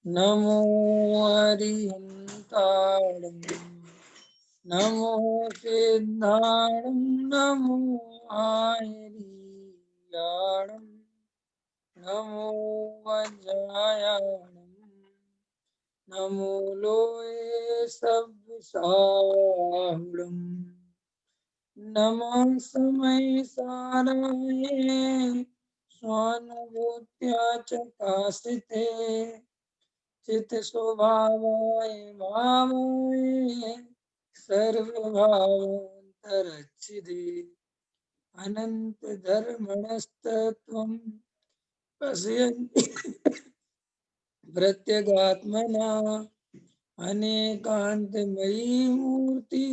नमो हरिहन्ताणं नमो सिद्धाणं नमो आयर्याणं नमो वज्रायाणं नमो लोये सव्यसाहुरम् नमः समय साराय स्वानुभूत्या च कासिते चित स्वभावाय भावाय सर्वभावान्तरच्छिदे अनंत धर्मणस्तत्वं पश्यन्ति प्रत्यगात्मना अनेकान्तमयी मूर्ति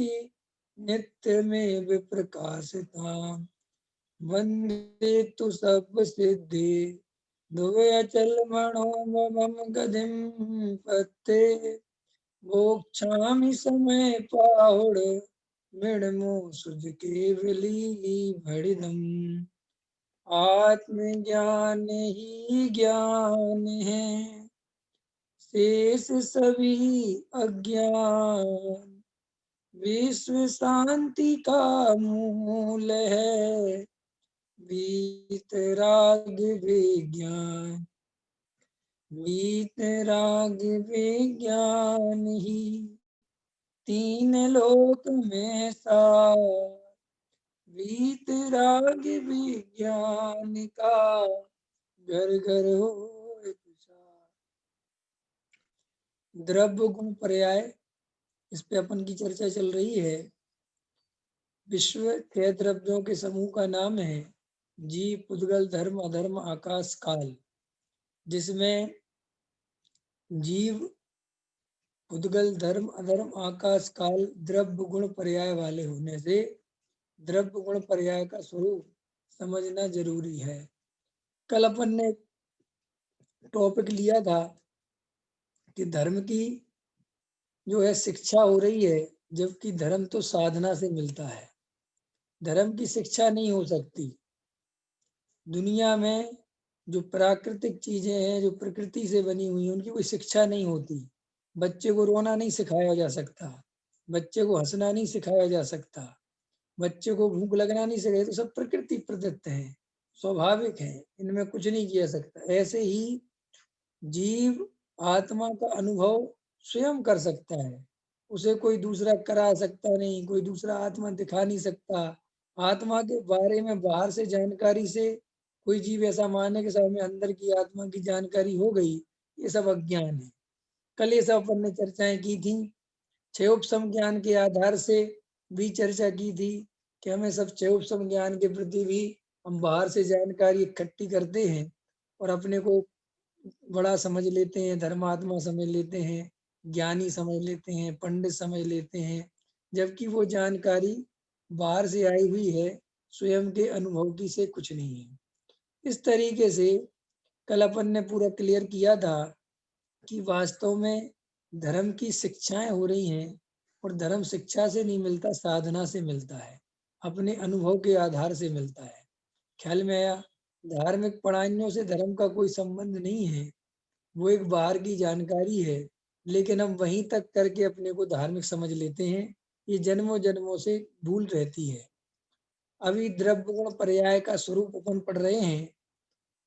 नित्यमेव प्रकाशिताम् वन्दे तु सर्वसिद्धि द्वयचल मनोमम गतिं पत्ते मोक्षामि समय पाहुड मृणमो सुज केवली भड़िदम आत्मज्ञान ही ज्ञान है शेष सभी अज्ञान विश्व शांति का मूल है वीतराग विज्ञान वीतराग विज्ञान ही तीन लोक में सार वीतराग विज्ञान का घर घर हो द्रव्य गुण पर्याय, इस पे अपन की चर्चा चल रही है। विश्व के द्रव्यों के समूह का नाम है जीव, पुद्गल, धर्म, अधर्म, आकाश, काल, जिसमें जीव, पुद्गल, धर्म, अधर्म, आकाश, काल द्रव्य गुण पर्याय वाले होने से द्रव्य गुण पर्याय का स्वरूप समझना जरूरी है। कल अपन ने टॉपिक लिया था कि धर्म की जो है शिक्षा हो रही है, जबकि धर्म तो साधना से मिलता है। धर्म की शिक्षा नहीं हो सकती। दुनिया में जो प्राकृतिक चीजें हैं, जो प्रकृति से बनी हुई, उनकी कोई शिक्षा नहीं होती। बच्चे को रोना नहीं सिखाया जा सकता, बच्चे को हंसना नहीं सिखाया जा सकता, बच्चे को भूख लगना नहीं सिखाया। तो सब प्रकृति प्रदत्त है, स्वाभाविक है, इनमें कुछ नहीं किया सकता। ऐसे ही जीव आत्मा का अनुभव स्वयं कर सकता है, उसे कोई दूसरा करा सकता नहीं, कोई दूसरा आत्मा दिखा नहीं सकता। आत्मा के बारे में बाहर से जानकारी से कोई जीव ऐसा माने कि सब हमें अंदर की आत्मा की जानकारी हो गई, ये सब अज्ञान है। कल ये सब अपन ने चर्चाएं की थी। क्षयोपम ज्ञान के आधार से भी चर्चा की थी कि हमें सब क्षयोपम ज्ञान के प्रति भी हम बाहर से जानकारी इकट्ठी करते हैं और अपने को बड़ा समझ लेते हैं, धर्मात्मा समझ लेते हैं, ज्ञानी समझ लेते हैं, पंडित समझ लेते हैं, जबकि वो जानकारी बाहर से आई हुई है, स्वयं के अनुभव की से कुछ नहीं है। इस तरीके से कल अपन ने पूरा क्लियर किया था कि वास्तव में धर्म की शिक्षाएं हो रही हैं और धर्म शिक्षा से नहीं मिलता, साधना से मिलता है, अपने अनुभव के आधार से मिलता है। ख्याल में आया? धार्मिक पढ़ाइयों से धर्म का कोई संबंध नहीं है, वो एक बाहर की जानकारी है, लेकिन हम वहीं तक करके अपने को धार्मिक समझ लेते हैं। ये जन्मों जन्मों से भूल रहती है। अभी द्रव्य गुण पर्याय का स्वरूप अपन पढ़ रहे हैं।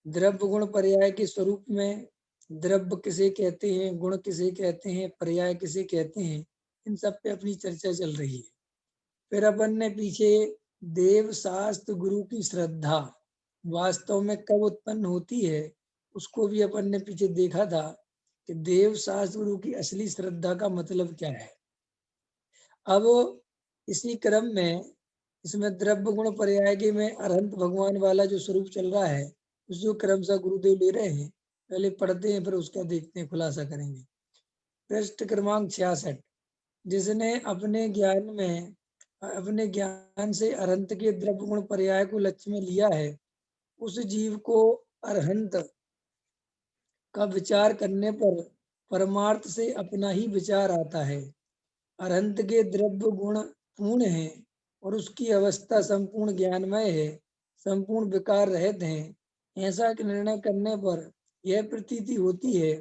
द्रव्य गुण पर्याय के स्वरूप में द्रव्य किसे कहते हैं, गुण किसे कहते हैं, पर्याय किसे कहते हैं, इन सब पे अपनी चर्चा चल रही है। फिर अपन ने पीछे देव शास्त्र गुरु की श्रद्धा वास्तव में कब उत्पन्न होती है, उसको भी अपन ने पीछे देखा था कि देव शास्त्र गुरु की असली श्रद्धा का मतलब क्या है। अब इसी क्रम में इसमें द्रव्य गुण पर्याय के में अरहंत भगवान वाला जो स्वरूप चल रहा है, उस जो क्रमशः गुरुदेव ले रहे हैं, पहले पढ़ते हैं फिर उसका देखते हैं, खुलासा करेंगे। पृष्ठ क्रमांक 66। जिसने अपने ज्ञान से अरहंत के द्रव्य गुण पर्याय को लक्ष्य में लिया है, उस जीव को अरहंत का विचार करने पर परमार्थ से अपना ही विचार आता है। अरहंत के द्रव्य गुण पूर्ण है और उसकी अवस्था संपूर्ण ज्ञानमय है, संपूर्ण विकार रहित है। ऐसा निर्णय करने पर यह प्रतीति होती है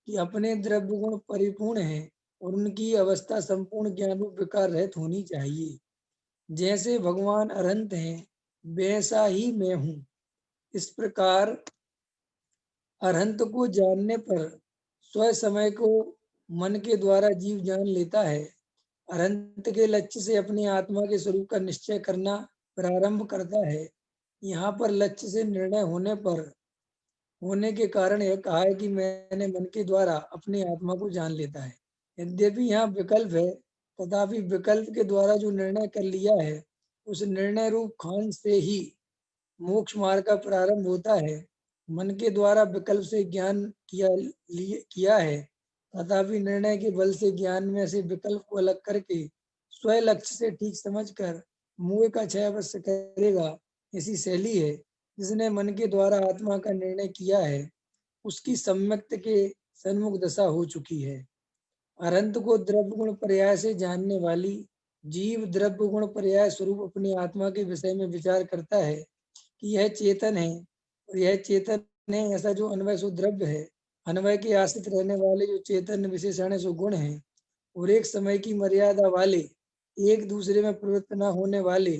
कि अपने द्रव्य गुण परिपूर्ण हैं और उनकी अवस्था संपूर्ण ज्ञान रूप विकार रहित होनी चाहिए। जैसे भगवान अनंत हैं, वैसा ही मैं हूँ। इस प्रकार अरहंत को जानने पर स्व समय को मन के द्वारा जीव जान लेता है। अरहंत के लक्ष्य से अपनी आत्मा के स्वरूप का निश्चय करना प्रारंभ करता है। यहाँ पर लक्ष्य से निर्णय होने के कारण यह कहा है कि मैंने मन के द्वारा अपनी आत्मा को जान लेता है। यद्यपि यहाँ विकल्प है, तथापि विकल्प के द्वारा जो निर्णय कर लिया है, उस निर्णय रूप खान से ही मोक्ष मार्ग का प्रारंभ होता है। मन के द्वारा विकल्प से ज्ञान किया है, तथापि निर्णय के बल से ज्ञान में से विकल्प को अलग करके स्व लक्ष्य से ठीक समझकर मोह का क्षय अवश्य करेगा। ऐसी शैली है जिसने मन के द्वारा आत्मा का निर्णय किया है, उसकी सम्यक्त के सन्मुख दशा हो चुकी है। अरंत को द्रव्य गुण पर्याय से जानने वाली जीव द्रव्य गुण पर्याय स्वरूप अपनी आत्मा के विषय में विचार करता है कि यह चेतन है और यह चेतन है। ऐसा जो अन्वय सो द्रव्य है, अन्वय के आश्रित रहने वाले जो चेतन विशेषण सो गुण है, और एक समय की मर्यादा वाले एक दूसरे में प्रवृत्त न होने वाले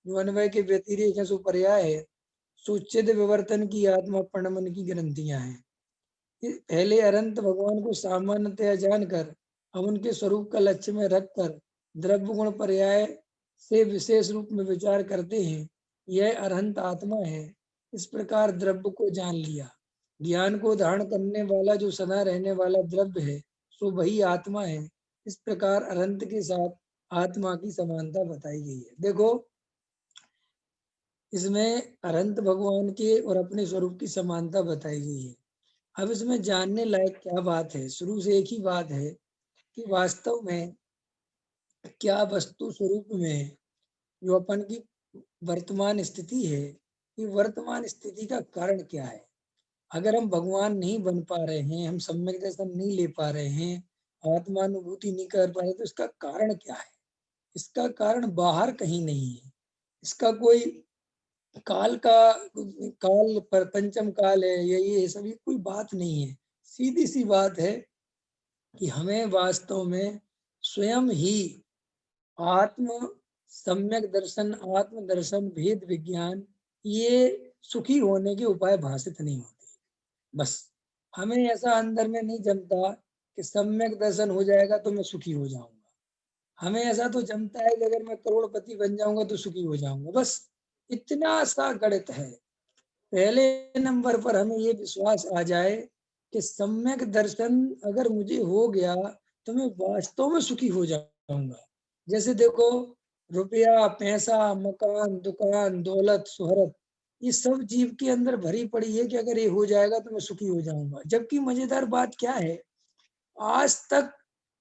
जो अन्वय के व्यतिरेक है सो पर्याय है। सुचिद विवर्तन की आत्मा प्रणमन की ग्रंथियां हैं। पहले अनंत भगवान को सामान्यतया जानकर हम उनके स्वरूप का लक्ष्य में रखकर द्रव्य गुण पर्याय से विशेष रूप में विचार करते हैं। यह अरहंत आत्मा है। इस प्रकार द्रव्य को जान लिया। ज्ञान को धारण करने वाला जो सदा रहने वाला द्रव्य है, सो वही आत्मा है। इस प्रकार अरहंत के साथ आत्मा की समानता बताई गई है। देखो, इसमें अरहंत भगवान के और अपने स्वरूप की समानता बताई गई है। अब इसमें जानने लायक क्या बात है? शुरू से एक ही बात है कि वास्तव में क्या वस्तु स्वरूप में जो अपन की वर्तमान स्थिति है, कि वर्तमान स्थिति का कारण क्या है। अगर हम भगवान नहीं बन पा रहे हैं, हम सम्यक दर्शन नहीं ले पा रहे हैं, आत्मानुभूति नहीं कर पा रहे, तो इसका कारण क्या है? इसका कारण बाहर कहीं नहीं है। इसका कोई काल का काल पर पंचम काल है, ये सभी कोई बात नहीं है। सीधी सी बात है कि हमें वास्तव में स्वयं ही आत्म सम्यक दर्शन, आत्म दर्शन, भेद विज्ञान, ये सुखी होने के उपाय भाषित नहीं होते। बस हमें ऐसा अंदर में नहीं जमता कि सम्यक दर्शन हो जाएगा तो मैं सुखी हो जाऊंगा। हमें ऐसा तो जमता है कि अगर मैं करोड़पति बन जाऊंगा तो सुखी हो जाऊंगा। बस इतना सा गणित है। पहले नंबर पर हमें ये विश्वास आ जाए कि सम्यक दर्शन अगर मुझे हो गया तो मैं वास्तव में सुखी हो जाऊंगा। जैसे देखो, रुपया, पैसा, मकान, दुकान, दौलत, शोहरत, ये सब जीव के अंदर भरी पड़ी है कि अगर ये हो जाएगा तो मैं सुखी हो जाऊंगा। जबकि मजेदार बात क्या है, आज तक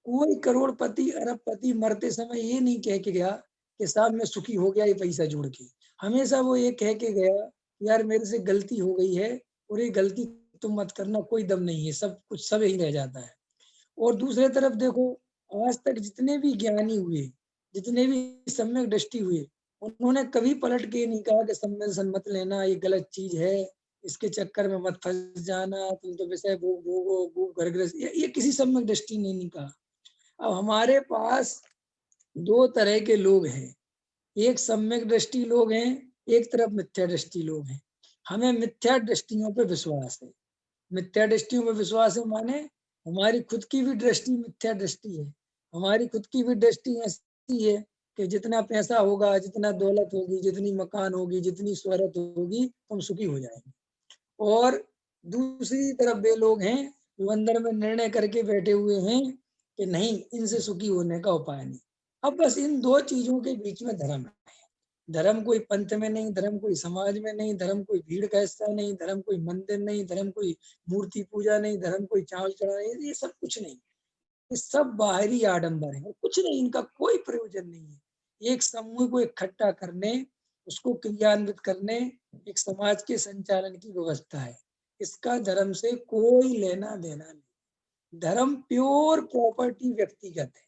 कोई करोड़पति, अरबपति मरते समय ये नहीं कह के गया कि साहब मैं सुखी हो गया ये पैसा जोड़ के। हमेशा वो ये कह के गया, यार मेरे से गलती हो गई है और ये गलती तुम मत करना, कोई दम नहीं है, सब कुछ सब यही रह जाता है। और दूसरे तरफ देखो, आज तक जितने भी ज्ञानी हुए, जितने भी सम्यक दृष्टि हुए, उन्होंने कभी पलट के नहीं कहा कि सम्मेलन मत लेना, ये गलत चीज है, इसके चक्कर में मत फंस जाना, तुम तो विषय भोग भोगो, भूख घर ग्रस्त, ये किसी सम्यक दृष्टि ने नहीं कहा। अब हमारे पास दो तरह के लोग हैं, एक सम्यक दृष्टि लोग हैं, एक तरफ मिथ्या दृष्टि लोग हैं। हमें मिथ्या दृष्टियों पे विश्वास है। मिथ्या दृष्टियों पे विश्वास है माने हमारी खुद की भी दृष्टि मिथ्या दृष्टि है। हमारी खुद की भी दृष्टि ऐसी है कि जितना पैसा होगा, जितना दौलत होगी, जितनी मकान होगी, जितनी शोहरत होगी, हम सुखी हो जाएंगे। और दूसरी तरफ वे लोग हैं जो अंदर में निर्णय करके बैठे हुए हैं कि नहीं, इनसे सुखी होने का उपाय नहीं। अब बस इन दो चीजों के बीच में धर्म है। धर्म कोई पंथ में नहीं, धर्म कोई समाज में नहीं, धर्म कोई भीड़ का हिस्सा नहीं, धर्म कोई मंदिर नहीं, धर्म कोई मूर्ति पूजा नहीं, धर्म कोई चावल चढ़ा नहीं, ये सब कुछ नहीं। ये सब बाहरी आडंबर है, कुछ नहीं, इनका कोई प्रयोजन नहीं है। एक समूह को इकट्ठा करने, उसको क्रियान्वित करने, एक समाज के संचालन की व्यवस्था है। इसका धर्म से कोई लेना देना नहीं। धर्म प्योर प्रॉपर्टी व्यक्तिगत है।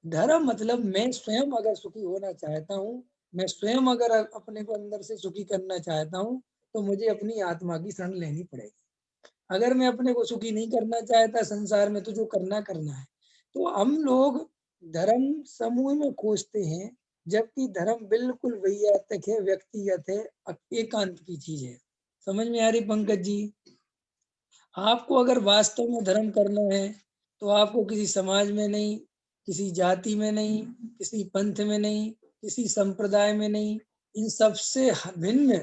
धर्म मतलब मैं स्वयं अगर सुखी होना चाहता हूँ, मैं स्वयं अगर अपने को अंदर से सुखी करना चाहता हूँ, तो मुझे अपनी आत्मा की शरण लेनी पड़ेगी। अगर मैं अपने को सुखी नहीं करना चाहता संसार में तो जो करना करना है। तो हम लोग धर्म समूह में खोजते हैं, जबकि धर्म बिल्कुल वैयक्तिक है, व्यक्तिगत है, एकांत की चीज है। समझ में आ रही पंकज जी? आपको अगर वास्तव में धर्म करना है तो आपको किसी समाज में नहीं, किसी जाति में नहीं, किसी पंथ में नहीं, किसी संप्रदाय में नहीं, इन सबसे भिन्न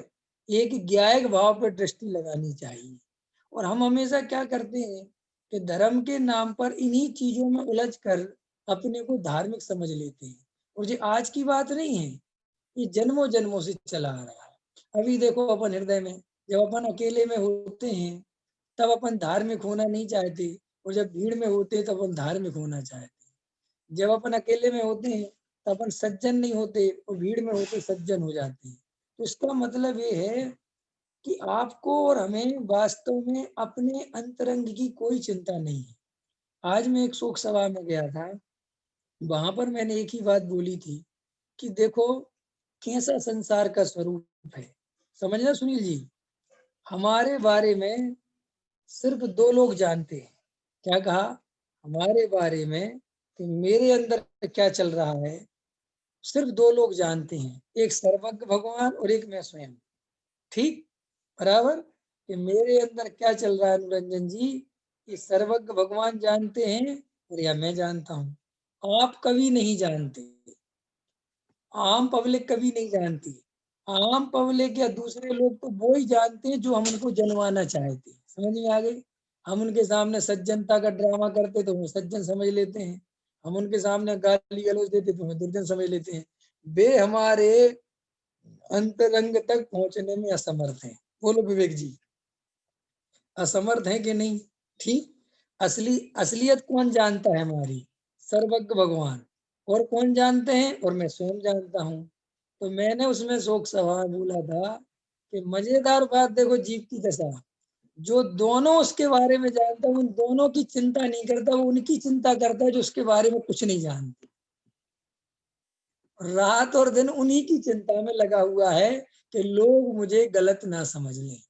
एक ज्ञायक भाव पर दृष्टि लगानी चाहिए। और हम हमेशा क्या करते हैं कि धर्म के नाम पर इन्हीं चीजों में उलझ कर अपने को धार्मिक समझ लेते हैं। और ये आज की बात नहीं है, ये जन्मों जन्मों से चला आ रहा है। अभी देखो अपन हृदय में जब अपन अकेले में होते हैं तब अपन धार्मिक होना नहीं चाहते, और जब भीड़ में होते हैं तब अपन धार्मिक होना चाहते। जब अपन अकेले में होते हैं तब अपन सज्जन नहीं होते, और भीड़ में होते सज्जन हो जाते हैं। तो इसका मतलब ये है कि आपको और हमें वास्तव में अपने अंतरंग की कोई चिंता नहीं है। आज मैं एक शोक सभा में गया था, वहां पर मैंने एक ही बात बोली थी कि देखो कैसा संसार का स्वरूप है। समझना सुनील जी, हमारे बारे में सिर्फ दो लोग जानते हैं। क्या कहा? हमारे बारे में कि मेरे अंदर क्या चल रहा है सिर्फ दो लोग जानते हैं, एक सर्वज्ञ भगवान और एक मैं स्वयं। ठीक बराबर? कि मेरे अंदर क्या चल रहा है अनुरंजन जी, ये सर्वज्ञ भगवान जानते हैं और या मैं जानता हूँ। आप कभी नहीं जानते, आम पब्लिक कभी नहीं जानती। आम पब्लिक या दूसरे लोग तो वो ही जानते हैं जो हम उनको जनवाना चाहते हैं। समझ में आ गई? हम उनके सामने सज्जनता का ड्रामा करते तो हमें सज्जन समझ लेते हैं, हम उनके सामने गाली गलौज देते तो हमें दुर्जन समझ लेते हैं। वे हमारे अंतरंग तक पहुंचने में असमर्थ हैं। बोलो विवेक जी, असमर्थ है कि नहीं? ठीक। असलियत कौन जानता है हमारी? सर्वज्ञ भगवान। और कौन जानते हैं? और मैं स्वयं जानता हूँ। तो मैंने उसमें शोक सभा बोला था कि मजेदार बात देखो जीव की दशा, जो दोनों उसके बारे में जानता है उन दोनों की चिंता नहीं करता, वो उनकी चिंता करता है जो उसके बारे में कुछ नहीं जानते। रात और दिन उन्हीं की चिंता में लगा हुआ है कि लोग मुझे गलत ना समझ लें।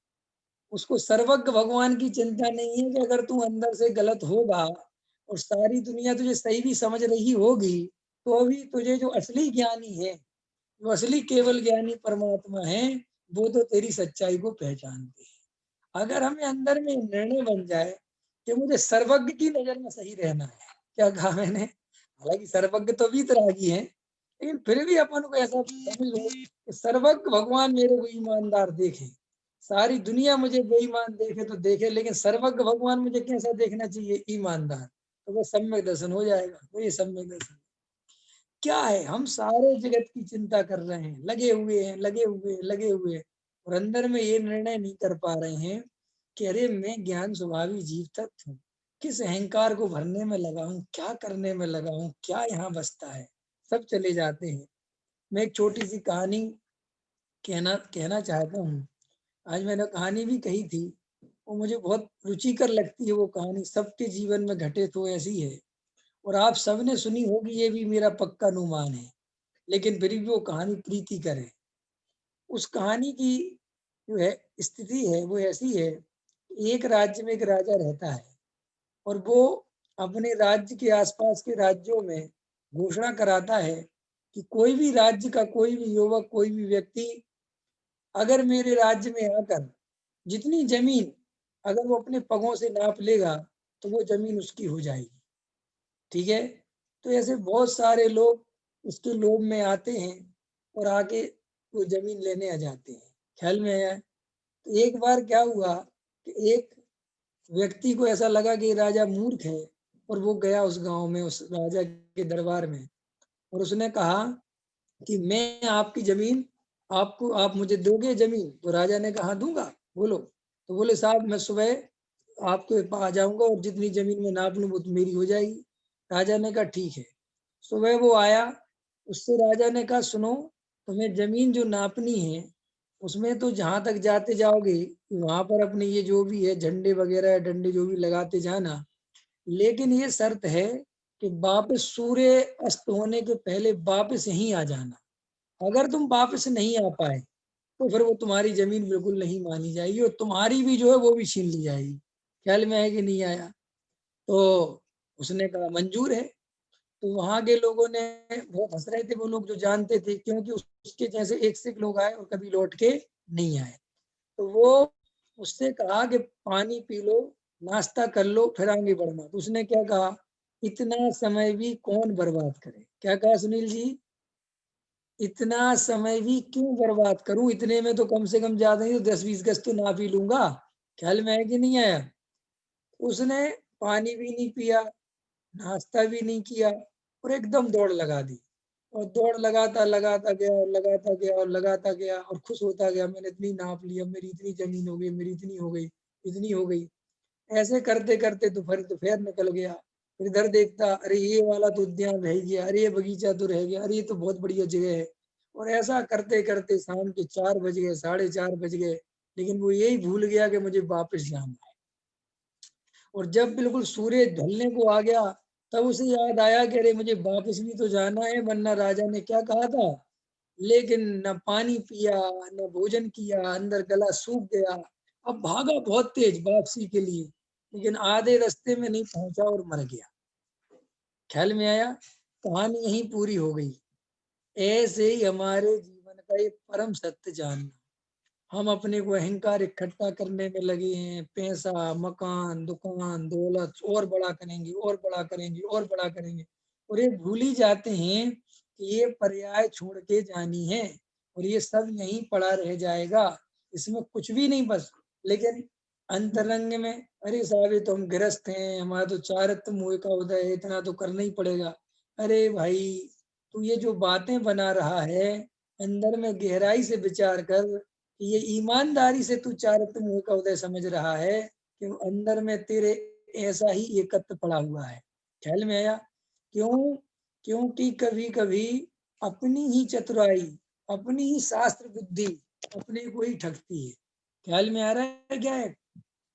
उसको सर्वज्ञ भगवान की चिंता नहीं है कि अगर तू अंदर से गलत होगा और सारी दुनिया तुझे सही भी समझ रही होगी, तो भी तुझे जो असली ज्ञानी है, जो असली केवल ज्ञानी परमात्मा है, वो तो तेरी सच्चाई को पहचानते हैं। अगर हमें अंदर में निर्णय बन जाए कि मुझे सर्वज्ञ की नजर में सही रहना है, क्या कहा मैंने? हालांकि सर्वज्ञ तो वीतरागी है, लेकिन फिर भी अपन को ऐसा समझ लो कि सर्वज्ञ भगवान मेरे को ईमानदार देखे, सारी दुनिया मुझे बेईमान देखे तो देखे, लेकिन सर्वज्ञ भगवान मुझे कैसा देखना चाहिए? ईमानदार। तो वो सम्यक दर्शन हो जाएगा। वो ये सम्यक दर्शन क्या है? हम सारे जगत की चिंता कर रहे हैं, लगे हुए हैं, लगे हुए लगे हुए, और अंदर में ये निर्णय नहीं कर पा रहे हैं कि अरे मैं ज्ञान स्वभावी जीव तत्व हूँ, किस अहंकार को भरने में लगा हूँ, क्या करने में लगा हूँ, क्या यहाँ बसता है। सब चले जाते हैं। मैं एक छोटी सी कहानी कहना कहना चाहता हूँ। आज मैंने कहानी भी कही थी, वो मुझे बहुत रुचिकर लगती है। वो कहानी सबके जीवन में घटे तो ऐसी है, और आप सबने सुनी होगी, ये भी मेरा पक्का अनुमान है, लेकिन फिर भी वो कहानी प्रीतिकर है। उस कहानी की जो है स्थिति है वो ऐसी है, एक राज्य में एक राजा रहता है, और वो अपने राज्य के आसपास के राज्यों में घोषणा कराता है कि कोई भी राज्य का कोई भी युवक, कोई भी व्यक्ति अगर मेरे राज्य में आकर जितनी जमीन अगर वो अपने पगों से नाप लेगा तो वो जमीन उसकी हो जाएगी। ठीक है? तो ऐसे बहुत सारे लोग उसके लोभ में आते हैं और आके वो जमीन लेने आ जाते हैं। ख्याल में आया? तो एक बार क्या हुआ कि एक व्यक्ति को ऐसा लगा कि राजा मूर्ख है, और वो गया उस गांव में, उस राजा के दरबार में, और उसने कहा कि मैं आपकी जमीन, आपको, आप मुझे दोगे जमीन? तो राजा ने कहा दूंगा, बोलो। तो बोले साहब मैं सुबह आपके पास आ जाऊंगा और जितनी जमीन में नाप लूं वो तो मेरी हो जाएगी। राजा ने कहा ठीक है। सुबह वो आया, उससे राजा ने कहा सुनो, तुम्हें जमीन जो नापनी है उसमें तो जहां तक जाते जाओगे वहां पर अपने ये जो भी है झंडे वगैरह डंडे जो भी लगाते जाना, लेकिन ये शर्त है कि वापस सूर्य अस्त होने के पहले वापस यहीं आ जाना। अगर तुम वापस नहीं आ पाए तो फिर वो तुम्हारी जमीन बिल्कुल नहीं मानी जाएगी, और तुम्हारी भी जो है वो भी छीन ली जाएगी। ख्याल में है कि नहीं आया? तो उसने कहा मंजूर है। तो वहाँ के लोगों ने बहुत हँस रहे थे, वो लोग जो जानते थे, क्योंकि उसके जैसे एक से एक लोग आए और कभी लौट के नहीं आए। तो वो उससे कहा कि पानी पी लो, नाश्ता कर लो, फिर आगे बढ़ना। तो उसने क्या कहा, इतना समय भी कौन बर्बाद करे? क्या कहा सुनील जी? इतना समय भी क्यों बर्बाद करूं? इतने में तो कम से कम ज्यादा नहीं तो 10-20 गज तो नाप ही लूंगा। ख्याल में है कि नहीं आया? उसने पानी भी नहीं पिया, नाश्ता भी नहीं किया और एकदम दौड़ लगा दी। और दौड़ लगाता लगाता गया और लगाता गया और लगाता गया और खुश होता गया, मैंने इतनी नाप लिया, मेरी इतनी जमीन हो गई, मेरी इतनी हो गई, इतनी हो गई। ऐसे करते करते दोपहर निकल गया। फिर इधर देखता, अरे ये वाला तो उद्यान रह गया, अरे ये बगीचा तो रह गया, अरे ये तो बहुत बढ़िया जगह है। और ऐसा करते करते शाम के 4 बज गए, 4:30 बज गए, लेकिन वो यही भूल गया कि मुझे वापस जाना है। और जब बिल्कुल सूर्य ढलने को आ गया, तब उसे याद आया कि अरे मुझे वापस भी तो जाना है, वरना राजा ने क्या कहा था। लेकिन न पानी पिया, न भोजन किया, अंदर गला सूख गया। अब भागा बहुत तेज वापसी के लिए, लेकिन आधे रास्ते में नहीं पहुंचा और मर गया। ख्याल में आया? कहानी यहीं पूरी हो गई। ऐसे ही हमारे जीवन का एक परम सत्य जानना, हम अपने को अहंकार इकट्ठा करने में लगे हैं, पैसा, मकान, दुकान, दौलत और बड़ा करेंगे और बड़ा करेंगे और बड़ा करेंगे, और ये भूल ही जाते हैं कि ये पर्याय छोड़ के जानी है और ये सब यहीं पड़ा रह जाएगा, इसमें कुछ भी नहीं बस। लेकिन अंतरंग में, अरे साहब ये तो हम गृहस्थ हैं, हमारा तो चारित्र मोह का उदय है, इतना तो करना ही पड़ेगा। अरे भाई, तू ये जो बातें बना रहा है, अंदर में गहराई से विचार कर। ये ईमानदारी से तू चारित्र मोह का उदय समझ रहा है कि अंदर में तेरे ऐसा ही एकत्व पड़ा हुआ है। ख्याल में आया? क्यों? क्योंकि कभी कभी अपनी ही चतुराई, अपनी ही शास्त्र बुद्धि अपने को ही ठगती है। ख्याल में आ रहा है क्या है?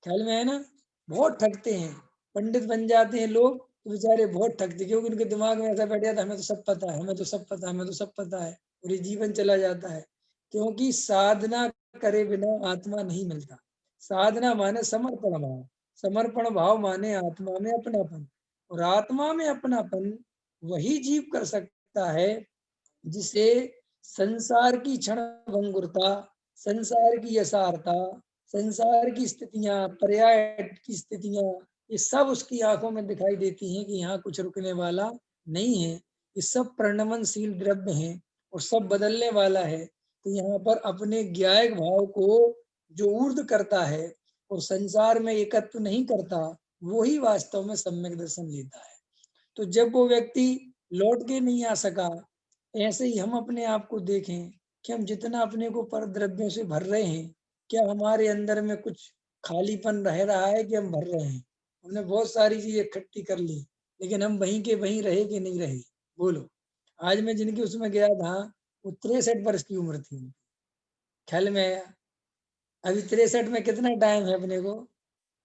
ख्याल में है ना? बहुत ठगते हैं। पंडित बन जाते हैं लोग तो बेचारे बहुत ठगते, क्योंकि उनके दिमाग में ऐसा बैठ जाता है, हमें तो सब पता है, हमें तो सब पता है, हमें तो सब पता है, और ये जीवन चला जाता है। क्योंकि साधना करे बिना आत्मा नहीं मिलता। साधना माने समर्पण भाव, समर्पण भाव माने आत्मा में अपनापन, और आत्मा में अपनापन वही जीव कर सकता है जिसे संसार की क्षण भंगुरता, संसार की असारता, संसार की स्थितियां, पर्याय की स्थितियां, ये सब उसकी आंखों में दिखाई देती हैं कि यहाँ कुछ रुकने वाला नहीं है, ये सब परिणमनशील द्रव्य हैं और सब बदलने वाला है। तो यहाँ पर अपने ज्ञायक भाव को जो ऊर्ध्व करता है और संसार में एकत्व नहीं करता, वो ही वास्तव में सम्यक दर्शन लेता है। तो जब वो व्यक्ति लौट के नहीं आ सका, ऐसे ही हम अपने आप को देखें कि हम जितना अपने को पर द्रव्यों से भर रहे हैं, क्या हमारे अंदर में कुछ खालीपन रह रहा है कि हम भर रहे हैं? हमने बहुत सारी चीजें इकट्ठी कर ली, लेकिन हम वहीं के वहीं रहे कि नहीं रहे? बोलो। आज मैं जिनकी उसमें गया था, वो 63 वर्ष की उम्र थी। ख्याल में आया? अभी 63 में कितना टाइम है अपने को?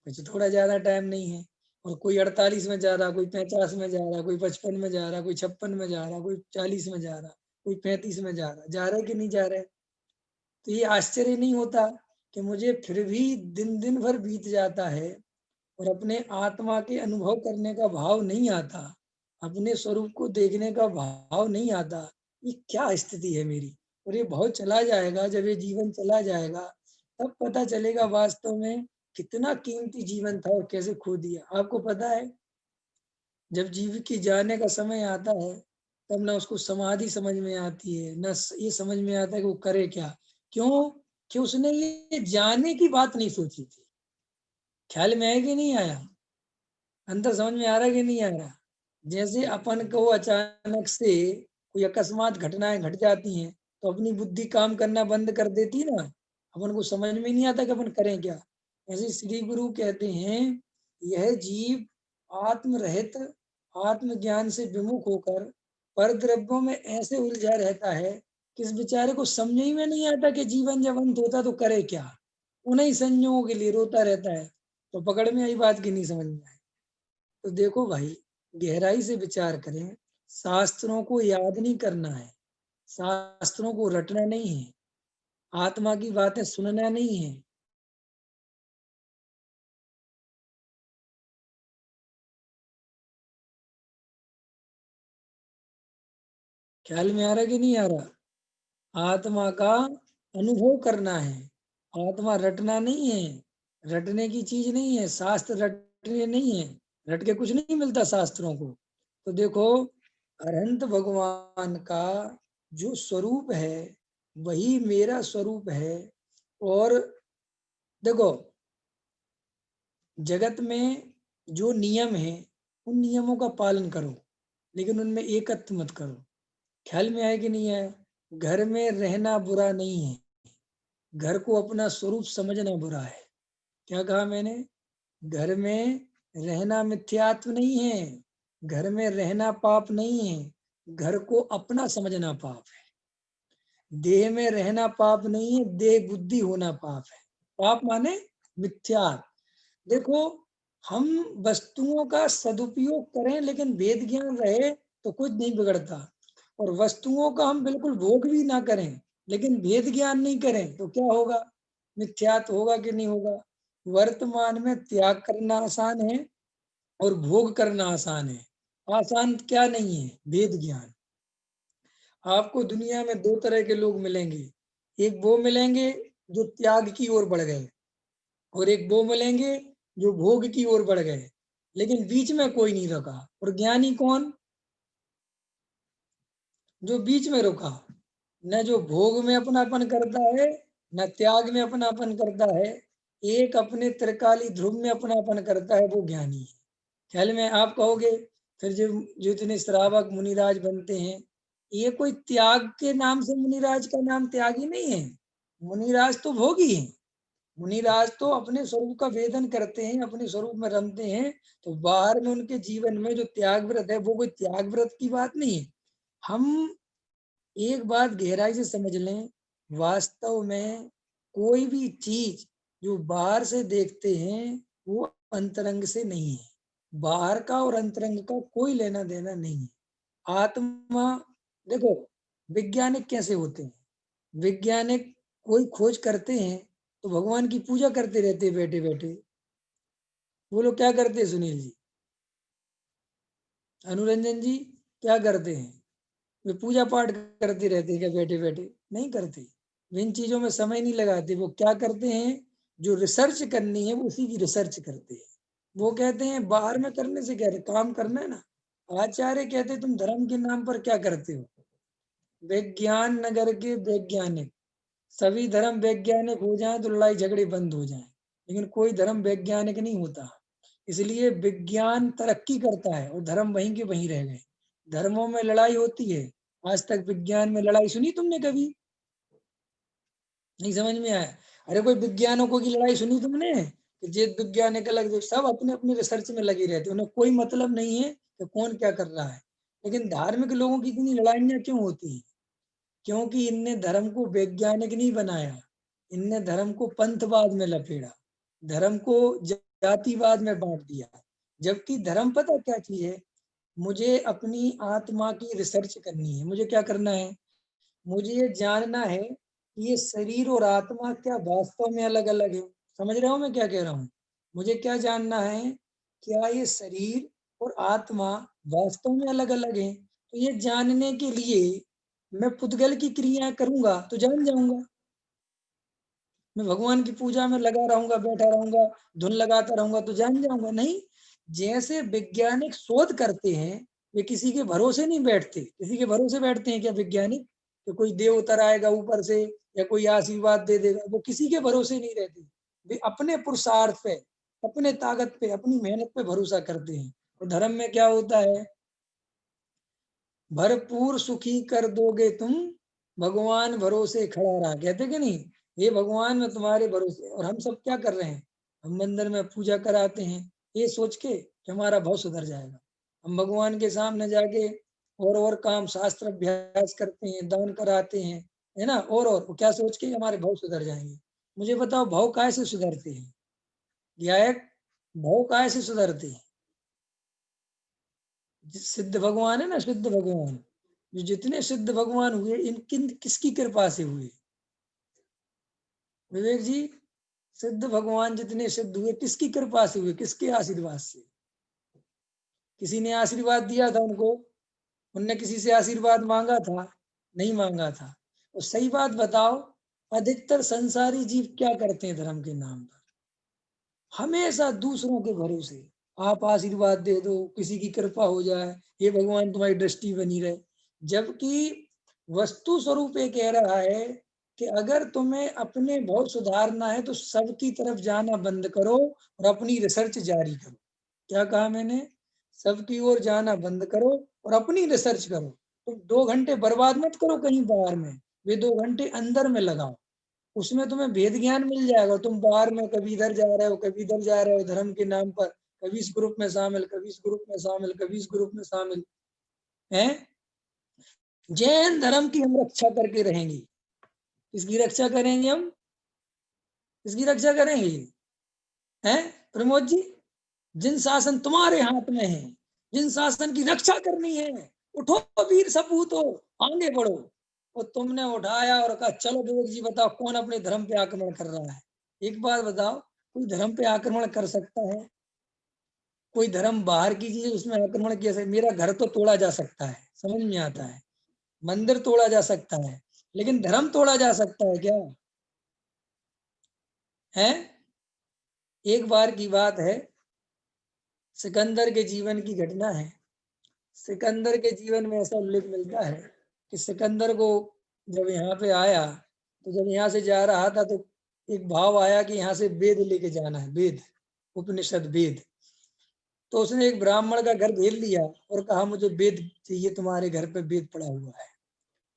कुछ थोड़ा ज्यादा टाइम नहीं है। और कोई 48 में जा रहा, कोई 50 में जा रहा, कोई 55 में जा रहा, कोई 56 में जा रहा, कोई 40 में जा रहा, कोई 35 में जा रहा है कि नहीं जा रहा है? तो ये आश्चर्य नहीं होता कि मुझे फिर भी दिन दिन भर बीत जाता है और अपने आत्मा के अनुभव करने का भाव नहीं आता, अपने स्वरूप को देखने का भाव नहीं आता। ये क्या स्थिति है मेरी? और ये भाव चला जाएगा, जब ये जीवन चला जाएगा तब पता चलेगा वास्तव में कितना कीमती जीवन था और कैसे खो दिया। आपको पता है, जब जीव की जाने का समय आता है, तब ना उसको समाधि समझ में आती है, ना ये समझ में आता है कि वो करे क्या। क्यों? कि उसने ये जाने की बात नहीं सोची थी। ख्याल में है कि नहीं आया? अंतर समझ में आ रहा है कि नहीं आ रहा? जैसे अपन को अचानक से कोई अकस्मात घटनाएं घट जाती हैं, तो अपनी बुद्धि काम करना बंद कर देती ना, अपन को समझ में नहीं आता कि अपन करें क्या। ऐसे श्री गुरु कहते हैं, यह जीव आत्मरहित, आत्मज्ञान से विमुख होकर पर द्रव्यों में ऐसे उलझा रहता है कि इस बेचारे को समझ ही में नहीं आता कि जीवन जब अंत होता तो करे क्या। उन्हीं संयोगों के लिए रोता रहता है। तो पकड़ में आई बात की नहीं समझ में आई? तो देखो भाई, गहराई से विचार करें। शास्त्रों को याद नहीं करना है, शास्त्रों को रटना नहीं है, आत्मा की बातें सुनना नहीं है, ख्याल में आ रहा कि नहीं आ रहा? आत्मा का अनुभव करना है, आत्मा रटना नहीं है, रटने की चीज नहीं है, शास्त्र रटने नहीं है, रट के कुछ नहीं मिलता शास्त्रों को। तो देखो, अरहंत भगवान का जो स्वरूप है वही मेरा स्वरूप है। और देखो, जगत में जो नियम है उन नियमों का पालन करो, लेकिन उनमें एकत्व मत करो। ख्याल में आए कि नहीं आया? घर में रहना बुरा नहीं है, घर को अपना स्वरूप समझना बुरा है। क्या कहा मैंने? घर में रहना मिथ्यात्व नहीं है, घर में रहना पाप नहीं है, घर को अपना समझना पाप है। देह में रहना पाप नहीं है, देह बुद्धि होना पाप है। पाप माने मिथ्या। देखो, हम वस्तुओं का सदुपयोग करें लेकिन वेद ज्ञान रहे तो कुछ नहीं बिगड़ता, और वस्तुओं का हम बिल्कुल भोग भी ना करें लेकिन वेद ज्ञान नहीं करें तो क्या होगा? मिथ्यात होगा कि नहीं होगा? वर्तमान में त्याग करना आसान है और भोग करना आसान है। आसान क्या नहीं है? वेद ज्ञान। आपको दुनिया में दो तरह के लोग मिलेंगे, एक वो मिलेंगे जो त्याग की ओर बढ़ गए, और एक वो मिलेंगे जो भोग की ओर बढ़ गए, लेकिन बीच में कोई नहीं रुका। और ज्ञानी कौन? जो बीच में रुका, न जो भोग में अपनापन करता है न त्याग में अपनापन करता है, एक अपने त्रिकाली ध्रुव में अपनापन करता है, वो ज्ञानी है। ख्याल में आप कहोगे फिर जो जो इतने श्रावक मुनिराज बनते हैं, ये कोई त्याग के नाम से मुनिराज का नाम त्यागी नहीं है। मुनिराज तो भोगी है, मुनिराज तो अपने स्वरूप का वेदन करते हैं, अपने स्वरूप में रमते हैं। तो बाहर में उनके जीवन में जो त्याग व्रत है वो कोई त्याग व्रत की बात नहीं है। हम एक बात गहराई से समझ लें, वास्तव में कोई भी चीज जो बाहर से देखते हैं वो अंतरंग से नहीं है। बाहर का और अंतरंग का कोई लेना देना नहीं है। आत्मा, देखो, वैज्ञानिक कैसे होते हैं? वैज्ञानिक कोई खोज करते हैं तो भगवान की पूजा करते रहते हैं बैठे बैठे। वो लोग क्या करते हैं सुनील जी, अनुरंजन जी? क्या करते हैं? वे पूजा पाठ करते रहते हैं क्या बैठे बैठे? नहीं करते। वे इन चीजों में समय नहीं लगाते। वो क्या करते हैं? जो रिसर्च करनी है वो उसी की रिसर्च करते हैं। वो कहते हैं बाहर में करने से क्या है, काम करना है ना। आचार्य कहते तुम धर्म के नाम पर क्या करते हो? विज्ञान नगर के वैज्ञानिक, सभी धर्म वैज्ञानिक हो जाए तो लड़ाई झगड़े बंद हो जाए, लेकिन कोई धर्म वैज्ञानिक नहीं होता। इसलिए विज्ञान तरक्की करता है और धर्म वहीं के वहीं रह गए। धर्मों में लड़ाई होती है, आज तक विज्ञान में लड़ाई सुनी तुमने कभी? नहीं समझ में आया? अरे कोई विज्ञानकों की लड़ाई सुनी तुमने कि जे वैज्ञानिक अलग, जो सब अपने अपने रिसर्च में लगे रहते हैं, उन्हें कोई मतलब नहीं है कि कौन क्या कर रहा है। लेकिन धार्मिक लोगों की इतनी लड़ाइयाँ क्यों होती हैं? क्योंकि इनने धर्म को वैज्ञानिक नहीं बनाया, इनने धर्म को पंथवाद में लपेड़ा, धर्म को जातिवाद में बांट दिया। जबकि धर्म पता क्या चीज है? मुझे अपनी आत्मा की रिसर्च करनी है। मुझे क्या करना है? मुझे ये जानना है कि ये शरीर और आत्मा क्या वास्तव में अलग अलग है। समझ रहे हो मैं क्या कह रहा हूँ? मुझे क्या जानना है? क्या ये शरीर और आत्मा वास्तव में अलग अलग है? तो ये जानने के लिए मैं पुद्गल की क्रियाएं करूंगा तो जान जाऊंगा। मैं भगवान की पूजा में लगा रहूंगा, बैठा रहूंगा, धुन लगाता रहूंगा तो जान जाऊंगा? नहीं। जैसे वैज्ञानिक शोध करते हैं, वे किसी के भरोसे नहीं बैठते। किसी के भरोसे बैठते हैं क्या वैज्ञानिक? कि कोई देव उतर आएगा ऊपर से या कोई आशीर्वाद दे देगा? वो किसी के भरोसे नहीं रहते। वे अपने पुरुषार्थ पे, अपने ताकत पे, अपनी मेहनत पे भरोसा करते हैं। और धर्म में क्या होता है? भरपूर सुखी कर दोगे तुम, भगवान भरोसे खड़ा रहा, कहते कि नहीं? ये भगवान मैं तुम्हारे भरोसे। और हम सब क्या कर रहे हैं? हम मंदिर में पूजा कराते हैं ये सोच के कि हमारा भाव सुधर जाएगा। हम भगवान के सामने जाके और काम शास्त्र अभ्यास करते हैं, दान कराते हैं, है ना, और क्या सोच के हमारे भाव सुधर जाएंगे। मुझे बताओ, भाव काय से सुधरते हैं? गायक, भाव काय से सुधरते हैं? सिद्ध भगवान है ना, सिद्ध भगवान, जो जितने सिद्ध भगवान हुए इन किन किसकी कृपा से हुए? विवेक जी, सिद्ध भगवान जितने सिद्ध हुए किसकी कृपा से हुए, किसके आशीर्वाद से? किसी ने आशीर्वाद दिया था उनको? उनने किसी से आशीर्वाद मांगा था? नहीं मांगा था। तो सही बात बताओ, अधिकतर संसारी जीव क्या करते हैं धर्म के नाम पर? हमेशा दूसरों के भरोसे, आप आशीर्वाद दे दो, किसी की कृपा हो जाए, हे भगवान तुम्हारी दृष्टि बनी रहे। जबकि वस्तु स्वरूप ये कह रहा है कि अगर तुम्हें अपने बहुत सुधारना है तो सबकी तरफ जाना बंद करो और अपनी रिसर्च जारी करो। क्या कहा मैंने? सबकी ओर जाना बंद करो और अपनी रिसर्च करो। तुम 2 घंटे बर्बाद मत करो कहीं बाहर में, वे 2 घंटे अंदर में लगाओ। उसमें तुम्हें भेद ज्ञान मिल जाएगा। तुम बाहर में कभी इधर जा रहे हो, कभी इधर जा रहे हो धर्म के नाम पर, कभी इस ग्रुप में शामिल, कभी इस ग्रुप में शामिल, कभी इस ग्रुप में शामिल हैं। जैन धर्म की हम रक्षा करके रहेंगे। किसकी रक्षा करेंगे हम? किसकी रक्षा करेंगे? हैं प्रमोद जी? जिन शासन तुम्हारे हाथ में है, जिन शासन की रक्षा करनी है, उठो वीर सपूतो, आगे बढ़ो। और तुमने उठाया और कहा चलो विवेक जी बताओ कौन अपने धर्म पे आक्रमण कर रहा है? एक बात बताओ, कोई धर्म पे आक्रमण कर सकता है? कोई धर्म बाहर की चीज उसमें आक्रमण किया सकता? मेरा घर तो तोड़ा जा सकता है, समझ में आता है, मंदिर तोड़ा जा सकता है, लेकिन धर्म तोड़ा जा सकता है क्या? है? एक बार की बात है, सिकंदर के जीवन की घटना है। सिकंदर के जीवन में ऐसा उल्लेख मिलता है कि सिकंदर को जब यहाँ पे आया, तो जब यहाँ से जा रहा था तो एक भाव आया कि यहाँ से वेद लेके जाना है, वेद, उपनिषद वेद। तो उसने एक ब्राह्मण का घर घेर लिया और कहा मुझे वेद चाहिए, तुम्हारे घर पे वेद पड़ा हुआ है।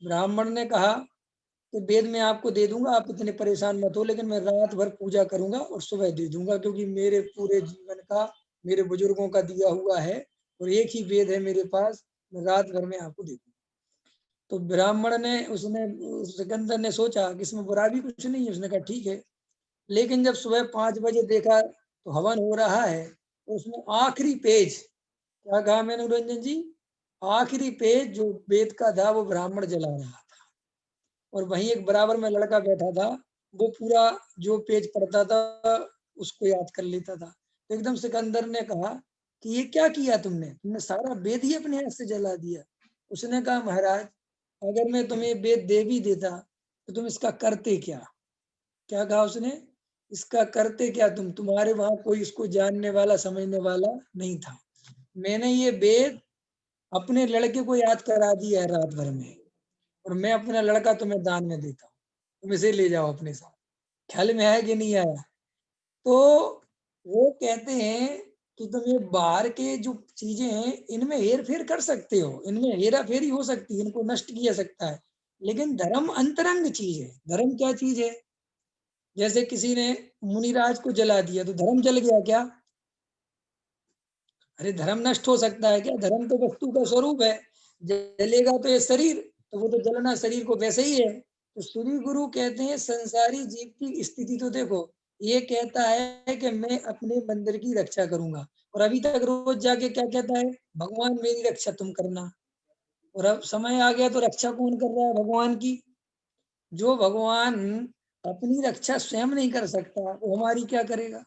ब्राह्मण ने कहा कि वेद मैं आपको दे दूंगा, आप इतने परेशान मत हो, लेकिन मैं रात भर पूजा करूंगा और सुबह दे दूंगा, क्योंकि मेरे पूरे जीवन का, मेरे बुजुर्गों का दिया हुआ है और एक ही वेद है मेरे पास, मैं रात भर में आपको दे दूंगा। तो ब्राह्मण ने, उसने, सिकंदर ने सोचा कि इसमें बुरा भी कुछ नहीं है, उसने कहा ठीक है। लेकिन जब सुबह 5 बजे देखा तो हवन हो रहा है, तो उसमें आखिरी पेज, क्या कहा मैंने रंजन जी? आखिरी पेज जो वेद का था वो ब्राह्मण जला रहा था, और वहीं एक बराबर में लड़का बैठा था, वो पूरा जो पेज पढ़ता था उसको याद कर लेता था। तो एकदम सिकंदर ने कहा कि ये क्या किया तुमने? तुमने सारा वेद ही अपने हाथ से जला दिया। उसने कहा महाराज, अगर मैं तुम्हें वेद दे भी देता तो तुम इसका करते क्या? क्या कहा उसने? इसका करते क्या तुम? तुम्हारे वहां कोई इसको जानने वाला, समझने वाला नहीं था। मैंने ये वेद अपने लड़के को याद करा दिया है रात भर में, और मैं अपना लड़का तुम्हें दान में देता हूँ, तुम इसे ले जाओ अपने साथ। ख्याल में आया कि नहीं आया? तो वो कहते हैं कि तुम ये बाहर के जो चीजें हैं इनमें हेर फेर कर सकते हो, इनमें हेरा फेरी हो सकती है, इनको नष्ट किया सकता है, लेकिन धर्म अंतरंग चीज है। धर्म क्या चीज है? जैसे किसी ने मुनिराज को जला दिया तो धर्म जल गया क्या? अरे धर्म नष्ट हो सकता है क्या? धर्म तो वस्तु का स्वरूप है। जलेगा तो ये शरीर, तो वो तो जलना शरीर को वैसे ही है। तो श्री गुरु कहते हैं संसारी जीव की स्थिति तो देखो, ये कहता है कि मैं अपने मंदिर की रक्षा करूंगा, और अभी तक रोज जाके क्या कहता है? भगवान मेरी रक्षा तुम करना। और अब समय आ गया तो रक्षा कौन कर रहा है भगवान की? जो भगवान अपनी रक्षा स्वयं नहीं कर सकता वो हमारी क्या करेगा?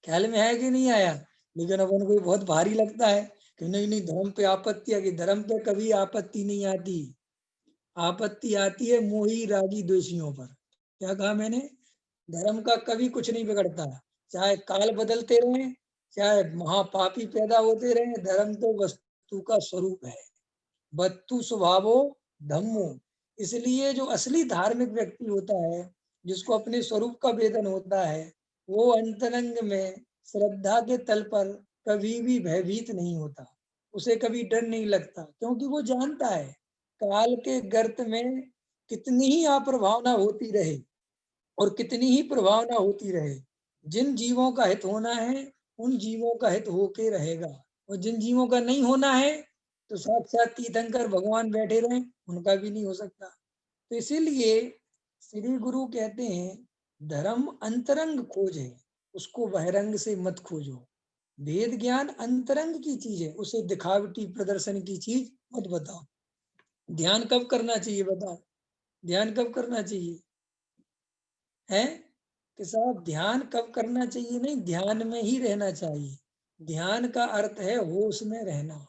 ख्याल में है कि नहीं आया? लेकिन अपन को बहुत भारी लगता है कि नहीं नहीं धर्म पे आपत्ति आ गई। धर्म पे कभी आपत्ति नहीं आती, आपत्ति आती है मोही रागी द्वेषियों पर। क्या कहा मैंने? धर्म का कभी कुछ नहीं बिगड़ता, चाहे काल बदलते रहे, चाहे महापापी पैदा होते रहे, धर्म तो वस्तु का स्वरूप है। वस्तु स्वभावो धम्मो। इसलिए जो असली धार्मिक व्यक्ति होता है, जिसको अपने स्वरूप का वेदन होता है, वो अंतरंग में श्रद्धा के तल पर कभी भी भयभीत नहीं होता, उसे कभी डर नहीं लगता, क्योंकि वो जानता है काल के गर्त में कितनी ही अप्रभावना होती रहे और कितनी ही प्रभावना होती रहे, जिन जीवों का हित होना है उन जीवों का हित होके रहेगा, और जिन जीवों का नहीं होना है तो साक्षात तीर्थंकर भगवान बैठे रहे, उनका भी नहीं हो सकता। तो इसीलिए श्री गुरु कहते हैं धर्म अंतरंग खोज है, उसको बहिरंग से मत खोजो। वेद ज्ञान अंतरंग की चीज है, उसे दिखावटी प्रदर्शन की चीज मत बताओ। ध्यान कब करना चाहिए बताओ? ध्यान कब करना चाहिए? है कि साहब ध्यान कब करना चाहिए? नहीं, ध्यान में ही रहना चाहिए। ध्यान का अर्थ है होश में रहना।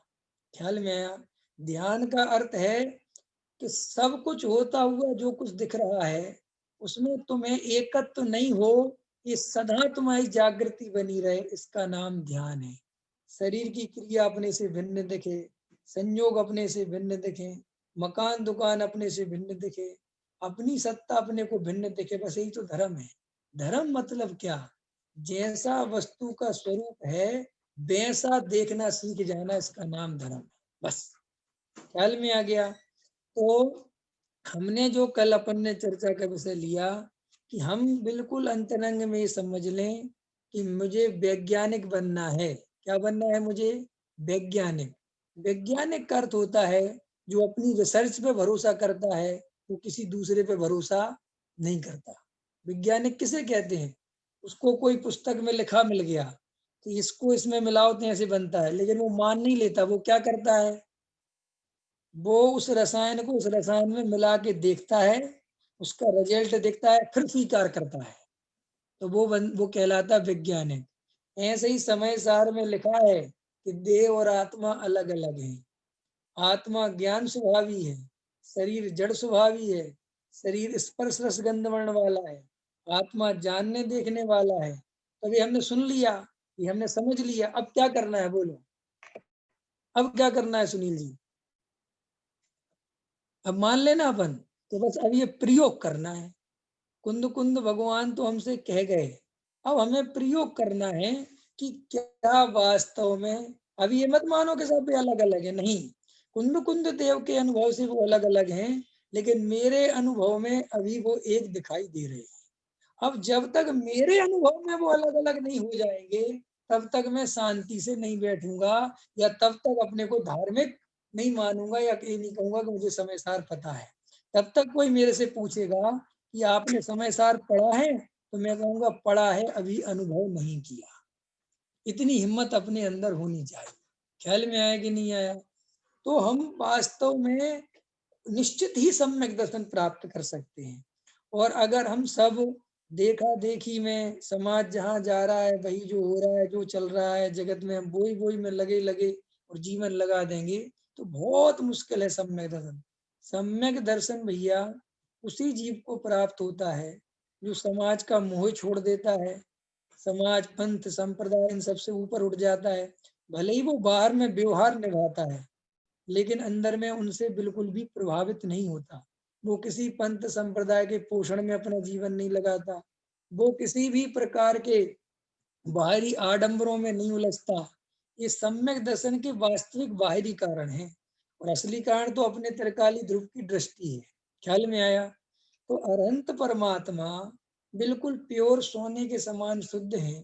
ख्याल में आया? ध्यान का अर्थ है कि सब कुछ होता हुआ जो कुछ दिख रहा है उसमें तुम्हें एकत्व तो नहीं हो, ये सदा तुम्हारी जागृति बनी रहे, इसका नाम ध्यान है। शरीर की क्रिया अपने से भिन्न दिखे, संयोग अपने से भिन्न दिखे, मकान दुकान अपने से भिन्न दिखे, अपनी सत्ता अपने को भिन्न दिखे, बस यही तो धर्म है। धर्म मतलब क्या? जैसा वस्तु का स्वरूप है वैसा देखना सीख जाना, इसका नाम धर्म है। बस ख्याल में आ गया? तो हमने जो कल अपन ने चर्चा का विषय लिया कि हम बिल्कुल अंतरंग में ये समझ लें कि मुझे वैज्ञानिक बनना है। क्या बनना है मुझे? वैज्ञानिक। वैज्ञानिक का अर्थ होता है जो अपनी रिसर्च पे भरोसा करता है, वो किसी दूसरे पे भरोसा नहीं करता। वैज्ञानिक किसे कहते हैं? उसको कोई पुस्तक में लिखा मिल गया कि इसको इसमें मिलाओ तो ऐसे बनता है, लेकिन वो मान नहीं लेता। वो क्या करता है? वो उस रसायन को उस रसायन में मिला के देखता है, उसका रिजल्ट देखता है, फिर स्वीकार करता है। तो वो कहलाता वैज्ञानिक। ऐसे ही समय सार में लिखा है कि देह और आत्मा अलग अलग है। आत्मा ज्ञान स्वभावी है, शरीर जड़ स्वभावी है। शरीर स्पर्श रस गंध वर्ण वाला है, आत्मा जानने देखने वाला है। तभी हमने सुन लिया, ये हमने समझ लिया। अब क्या करना है बोलो? अब क्या करना है सुनील जी? अब मान लेना अपन तो बस अब ये प्रयोग करना है। कुंद कुंद भगवान तो हमसे कह गए, अब हमें प्रयोग करना है कि क्या वास्तव में। अब ये मत मानो कि सब अलग अलग है, नहीं। कुंद कुंद देव के अनुभव से वो अलग अलग हैं, लेकिन मेरे अनुभव में अभी वो एक दिखाई दे रहे हैं। अब जब तक मेरे अनुभव में वो अलग अलग नहीं हो जाएंगे तब तक मैं शांति से नहीं बैठूंगा, या तब तक अपने को धार्मिक नहीं मानूंगा, या ये नहीं कहूंगा कि मुझे समय सार पता है। तब तक कोई मेरे से पूछेगा कि आपने समय सार पढ़ा है, तो मैं कहूंगा पढ़ा है, अभी अनुभव नहीं किया। इतनी हिम्मत अपने अंदर होनी चाहिए। ख्याल में आया कि नहीं आया? तो हम वास्तव में निश्चित ही सम्यक दर्शन प्राप्त कर सकते हैं। और अगर हम सब देखा देखी में समाज जहाँ जा रहा है, वही जो हो रहा है, जो चल रहा है जगत में, हम वही वही में लगे लगे और जीवन लगा देंगे तो बहुत मुश्किल है सम्यक दर्शन। सम्यक दर्शन भैया उसी जीव को प्राप्त होता है जो समाज का मोह छोड़ देता है, समाज पंथ संप्रदाय इन सबसे ऊपर उठ जाता है। भले ही वो बाहर में व्यवहार निभाता है, लेकिन अंदर में उनसे बिल्कुल भी प्रभावित नहीं होता। वो किसी पंथ संप्रदाय के पोषण में अपना जीवन नहीं लगाता, वो किसी भी प्रकार के बाहरी आडंबरों में नहीं उलझता। ये सम्यक दर्शन के वास्तविक बाहरी कारण है, और असली कारण तो अपने त्रिकाली ध्रुव की दृष्टि है। ख्याल में आया? तो अनंत परमात्मा बिल्कुल प्योर सोने के समान शुद्ध है,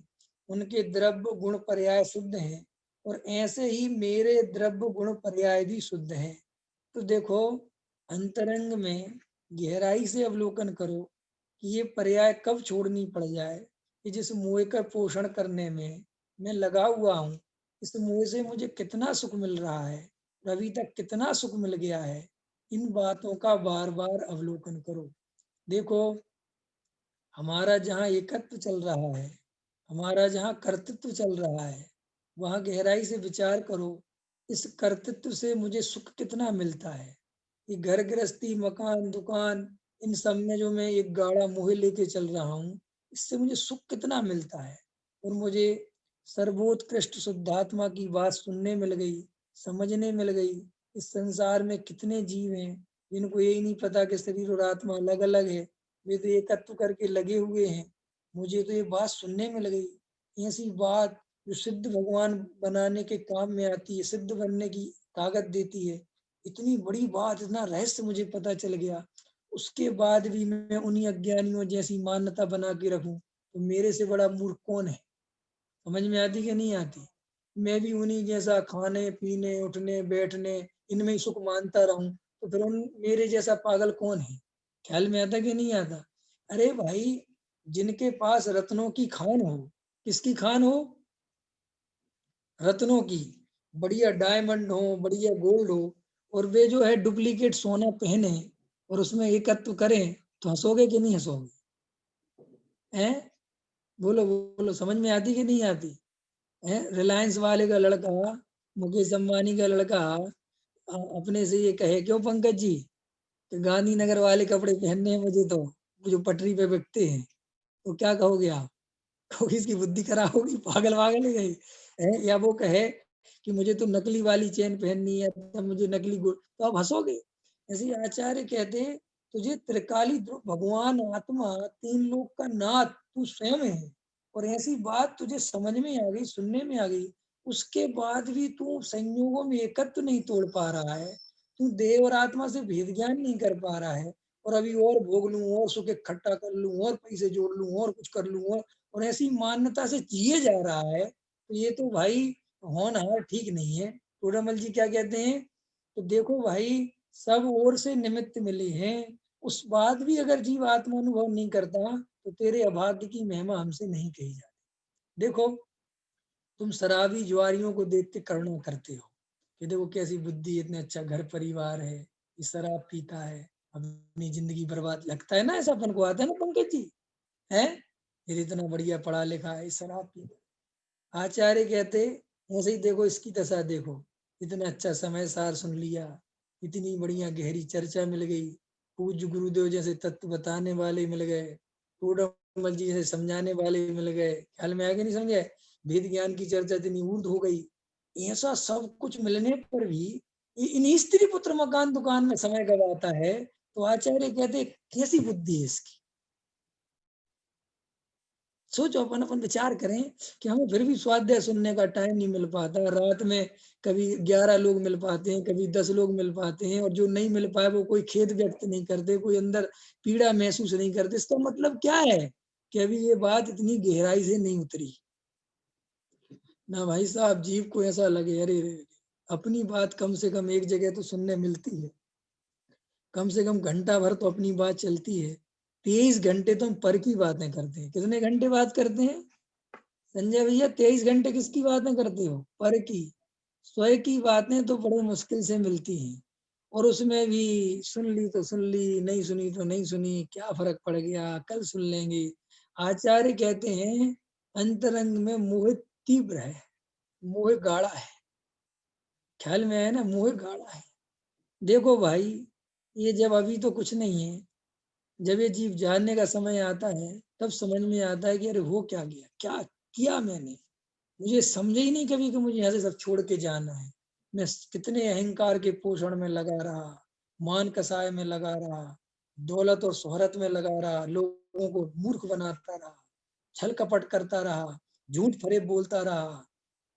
उनके द्रव्य गुण पर्याय शुद्ध है, और ऐसे ही मेरे द्रव्य गुण पर्याय भी शुद्ध है। तो देखो, अंतरंग में गहराई से अवलोकन करो कि ये पर्याय कब छोड़नी पड़ जाए कि जिस मोह का पोषण करने में मैं लगा हुआ हूँ, इस मोह से मुझे कितना सुख मिल रहा है, अभी तक कितना सुख मिल गया है। इन बातों का बार बार अवलोकन करो। देखो, हमारा जहाँ एकत्व चल रहा है, हमारा जहाँ कर्तृत्व चल रहा है, वहाँ गहराई से विचार करो, इस कर्तृत्व से मुझे सुख कितना मिलता है। ये घर गृहस्थी मकान दुकान इन सब में जो मैं एक गाढ़ा मोह लेके चल रहा हूँ, इससे मुझे सुख कितना मिलता है। और मुझे सर्वोत्कृष्ट शुद्धात्मा की बात सुनने मिल गई, समझने मिल गई। इस संसार में कितने जीव हैं जिनको यही नहीं पता कि शरीर और आत्मा अलग अलग है, वे तो एकत्व करके लगे हुए हैं। मुझे तो ये बात सुनने में लगी, ऐसी बात जो सिद्ध भगवान बनाने के काम में आती है, सिद्ध बनने की ताकत देती है। इतनी बड़ी बात, इतना रहस्य मुझे पता चल गया। उसके बाद भी मैं उन्हीं अज्ञानियों जैसी मान्यता बना के रखूं, तो मेरे से बड़ा मूर्ख कौन है? समझ में आती कि नहीं आती? मैं भी उन्हीं जैसा खाने पीने उठने बैठने इनमें ही सुख मानता रहूं, तो फिर उन मेरे जैसा पागल कौन है? ख्याल में आता कि नहीं आता? अरे भाई, जिनके पास रत्नों की खान हो, किसकी खान हो? रत्नों की, बढ़िया डायमंड हो, बढ़िया गोल्ड हो, और वे जो है डुप्लीकेट सोना पहने और उसमें एकत्व करें, तो हंसोगे कि नहीं हंसोगे? हैं? बोलो बोलो, समझ में आती कि नहीं आती? है रिलायंस वाले का लड़का मुकेश अंबानी का लड़का अपने से ये कहे, क्यों पंकज जी कि गांधीनगर वाले कपड़े पहनने हैं मुझे, तो जो पटरी पे बिकते हैं, तो क्या कहोगे आप? कहोगे इसकी बुद्धि खराब होगी, पागल वागल है गई है। या वो कहे कि मुझे तो नकली वाली चेन पहननी है, तो मुझे नकली तो आप हंसोगे। ऐसे आचार्य कहते हैं, तुझे त्रिकाली भगवान आत्मा तीन लोक का नाथ तू स्वयं है, और ऐसी बात तुझे समझ में आ गई, सुनने में आ गई, उसके बाद भी तू संयोगों में एकत्व नहीं तोड़ पा रहा है, तू देह और आत्मा से भेद ज्ञान नहीं कर पा रहा है, और अभी और भोग लूं, और सुख इकट्ठा कर लूं, और पैसे जोड़ लूं, और कुछ कर लूं, और ऐसी मान्यता से जिए जा रहा है, तो ये तो भाई होनहार ठीक नहीं है। टोडामल जी क्या कहते हैं, तो देखो भाई, सब ओर से निमित्त मिले हैं, उस बाद भी अगर जीव आत्मा अनुभव नहीं करता, तो तेरे अभाग्य की महिमा हमसे नहीं कही जाती। देखो, तुम शराबी जुआरियों को देख के करुणा करते हो कि देखो कैसी बुद्धि, इतने अच्छा घर परिवार है, ये शराब पीता है, अपनी जिंदगी बर्बाद, लगता है ना, ऐसा अपन को आता है ना पंकज जी, है फिर इतना बढ़िया पढ़ा लिखा है, शराब पीता। आचार्य कहते, ऐसे ही देखो इसकी दशा देखो, इतना अच्छा समय सार सुन लिया, इतनी बढ़िया गहरी चर्चा मिल गई, पूज्य गुरुदेव जैसे तत्व बताने वाले मिल गए, टोडामल जी जैसे समझाने वाले मिल गए, ख्याल में आगे नहीं समझे, वेद ज्ञान की चर्चा इतनी ऊर्ध हो गई, ऐसा सब कुछ मिलने पर भी इन स्त्री पुत्र मकान दुकान में समय गवाता है, तो आचार्य कहते कैसी बुद्धि है इसकी। सोचो, अपन अपन विचार करें कि हमें फिर भी स्वाध्याय सुनने का टाइम नहीं मिल पाता, रात में कभी 11 लोग मिल पाते हैं, कभी 10 लोग मिल पाते हैं, और जो नहीं मिल पाए वो कोई खेद व्यक्त नहीं करते, कोई अंदर पीड़ा महसूस नहीं करते। इसका मतलब क्या है कि अभी ये बात इतनी गहराई से नहीं उतरी ना भाई साहब। जीव को ऐसा लगे, अरे अपनी बात कम से कम एक जगह तो सुनने मिलती है, कम से कम घंटा भर तो अपनी बात चलती है। 23 घंटे तो हम पर की बातें करते हैं। कितने घंटे बात करते हैं संजय भैया? 23 घंटे किसकी बातें करते हो? पर की। स्वयं की बातें तो बड़े मुश्किल से मिलती हैं, और उसमें भी सुन ली तो सुन ली, नहीं सुनी तो नहीं सुनी, क्या फर्क पड़ गया, कल सुन लेंगे। आचार्य कहते हैं, अंतरंग में मोह तीव्र है, मोह गाढ़ा है। ख्याल में है ना, मोह गाढ़ा है। देखो भाई, ये जब अभी तो कुछ नहीं है, जब ये जीव जानने का समय आता है, तब समझ में आता है कि अरे हो क्या गया, क्या किया मैंने, मुझे समझे ही नहीं कभी कि मुझे यहाँ से सब छोड़ के जाना है। मैं कितने अहंकार के पोषण में लगा रहा, मान कसाय में लगा रहा, दौलत और शोहरत में लगा रहा, लोगों को मूर्ख बनाता रहा, छल कपट करता रहा, झूठ फरेब बोलता रहा,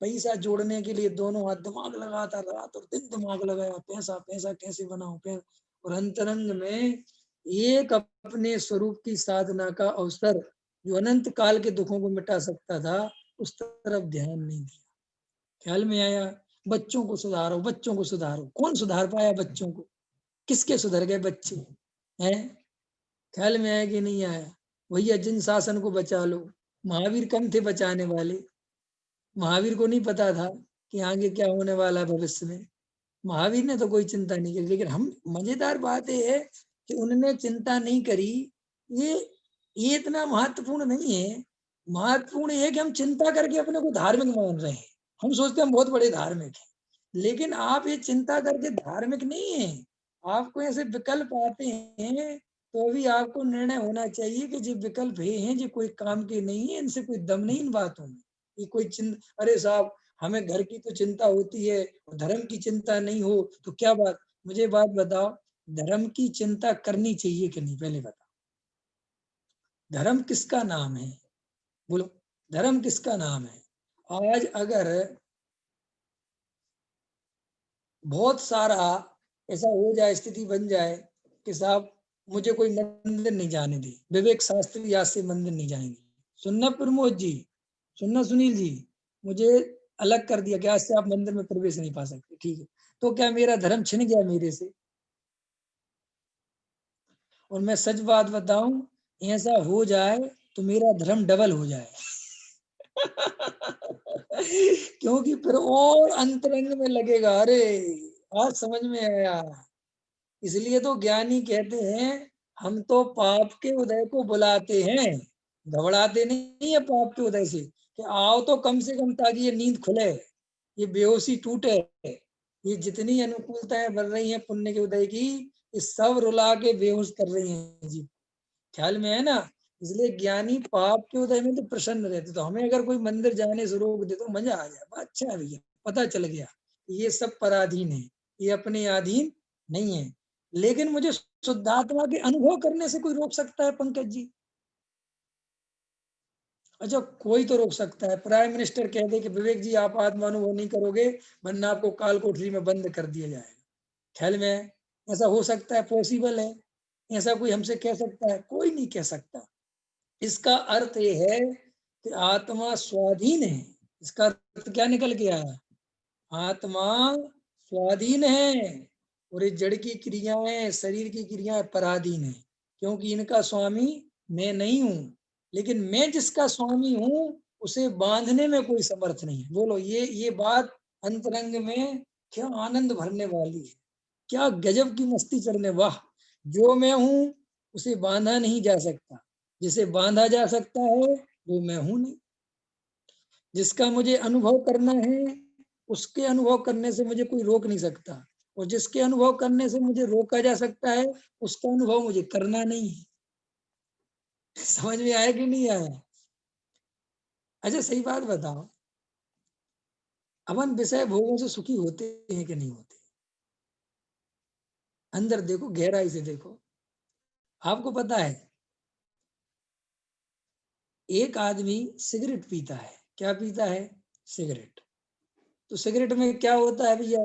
पैसा जोड़ने के लिए दोनों हाथ दिमाग लगाता रहा, तो दिन दिमाग लगाया, पैसा पैसा कैसे बनाऊं, पैसा। और अंतरंग में एक अपने स्वरूप की साधना का अवसर, जो अनंत काल के दुखों को मिटा सकता था, उस तरफ ध्यान नहीं दिया। ख्याल में आया, बच्चों को सुधारो, बच्चों को सुधारो। कौन सुधार पाया बच्चों को? किसके सुधर गए बच्चे हैं? ख्याल में आया कि नहीं आया? भैया जिन शासन को बचा लो। महावीर कम थे बचाने वाले, महावीर को नहीं पता था कि आगे क्या होने वाला है भविष्य में। महावीर ने तो कोई चिंता नहीं की, लेकिन हम, मजेदार बात यह है कि उन्होंने चिंता नहीं करी। ये ये इतना महत्वपूर्ण नहीं है। महत्वपूर्ण ये है कि हम चिंता करके अपने को धार्मिक मान रहे हैं। हम सोचते हैं हम बहुत बड़े धार्मिक हैं, लेकिन आप ये चिंता करके धार्मिक नहीं है। आपको ऐसे विकल्प आते हैं, तो भी आपको निर्णय होना चाहिए कि जो विकल्प हैं जो कोई काम के नहीं है, इनसे कोई दम नहीं इन बातों में। ये कोई अरे साहब, हमें घर की तो चिंता होती है, धर्म की चिंता नहीं हो तो क्या बात। मुझे बात बताओ, धर्म की चिंता करनी चाहिए कि नहीं, पहले बताओ। धर्म किसका नाम है? बोलो, धर्म किसका नाम है? आज अगर बहुत सारा ऐसा हो जाए, स्थिति बन जाए कि साहब मुझे कोई मंदिर नहीं जाने दे, विवेक शास्त्री आज से मंदिर नहीं जाएंगे, सुनना प्रमोद जी, सुनना सुनील जी, मुझे अलग कर दिया कि आज से आप मंदिर में प्रवेश नहीं पा सकते, ठीक है, तो क्या मेरा धर्म छिन गया मेरे से? और मैं सच बात बताऊं, ऐसा हो जाए तो मेरा धर्म डबल हो जाए। क्योंकि फिर और अंतरंग में लगेगा, अरे आज समझ में आया। इसलिए तो ज्ञानी कहते हैं, हम तो पाप के उदय को बुलाते हैं, घबराते नहीं है पाप के उदय से, कि आओ तो कम से कम ताकि ये नींद खुले, ये बेहोशी टूटे, ये जितनी अनुकूलताएं बन रही हैं पुण्य के उदय की, ये सब रुला के बेहोश कर रही हैं जी। ख्याल में है ना? इसलिए ज्ञानी पाप के उदय में तो प्रसन्न रहते। तो हमें अगर कोई मंदिर जाने से रोक दे तो मजा आ जाए, अच्छा है भैया, पता चल गया ये सब पराधीन है, ये अपने अधीन नहीं है। लेकिन मुझे शुद्धात्मा के अनुभव करने से कोई रोक सकता है पंकज जी? अच्छा, कोई तो रोक सकता है। प्राइम मिनिस्टर कह दे कि विवेक जी आप आत्मानुभव नहीं करोगे वरना आपको काल कोठरी में बंद कर दिया जाएगा। ख्याल में है? ऐसा हो सकता है? पॉसिबल है? ऐसा कोई हमसे कह सकता है? कोई नहीं कह सकता। इसका अर्थ ये है कि आत्मा स्वाधीन है। इसका अर्थ क्या निकल के आया? आत्मा स्वाधीन है और ये जड़ की क्रियाएं, शरीर की क्रियाएं पराधीन है, क्योंकि इनका स्वामी मैं नहीं हूं। लेकिन मैं जिसका स्वामी हूं उसे बांधने में कोई समर्थ नहीं है। बोलो, ये बात अंतरंग में क्या आनंद भरने वाली है, क्या गजब की मस्ती चढ़ने। वाह! जो मैं हूं उसे बांधा नहीं जा सकता, जिसे बांधा जा सकता है वो मैं हूं नहीं। जिसका मुझे अनुभव करना है उसके अनुभव करने से मुझे कोई रोक नहीं सकता, और जिसके अनुभव करने से मुझे रोका जा सकता है उसका अनुभव मुझे करना नहीं है। समझ में आया कि नहीं आया? अच्छा, सही बात बताओ, अपन विषय भोगों से सुखी होते हैं कि नहीं होते? अंदर देखो, गहराई से देखो। आपको पता है, एक आदमी सिगरेट पीता है। क्या पीता है? सिगरेट। तो सिगरेट में क्या होता है भैया?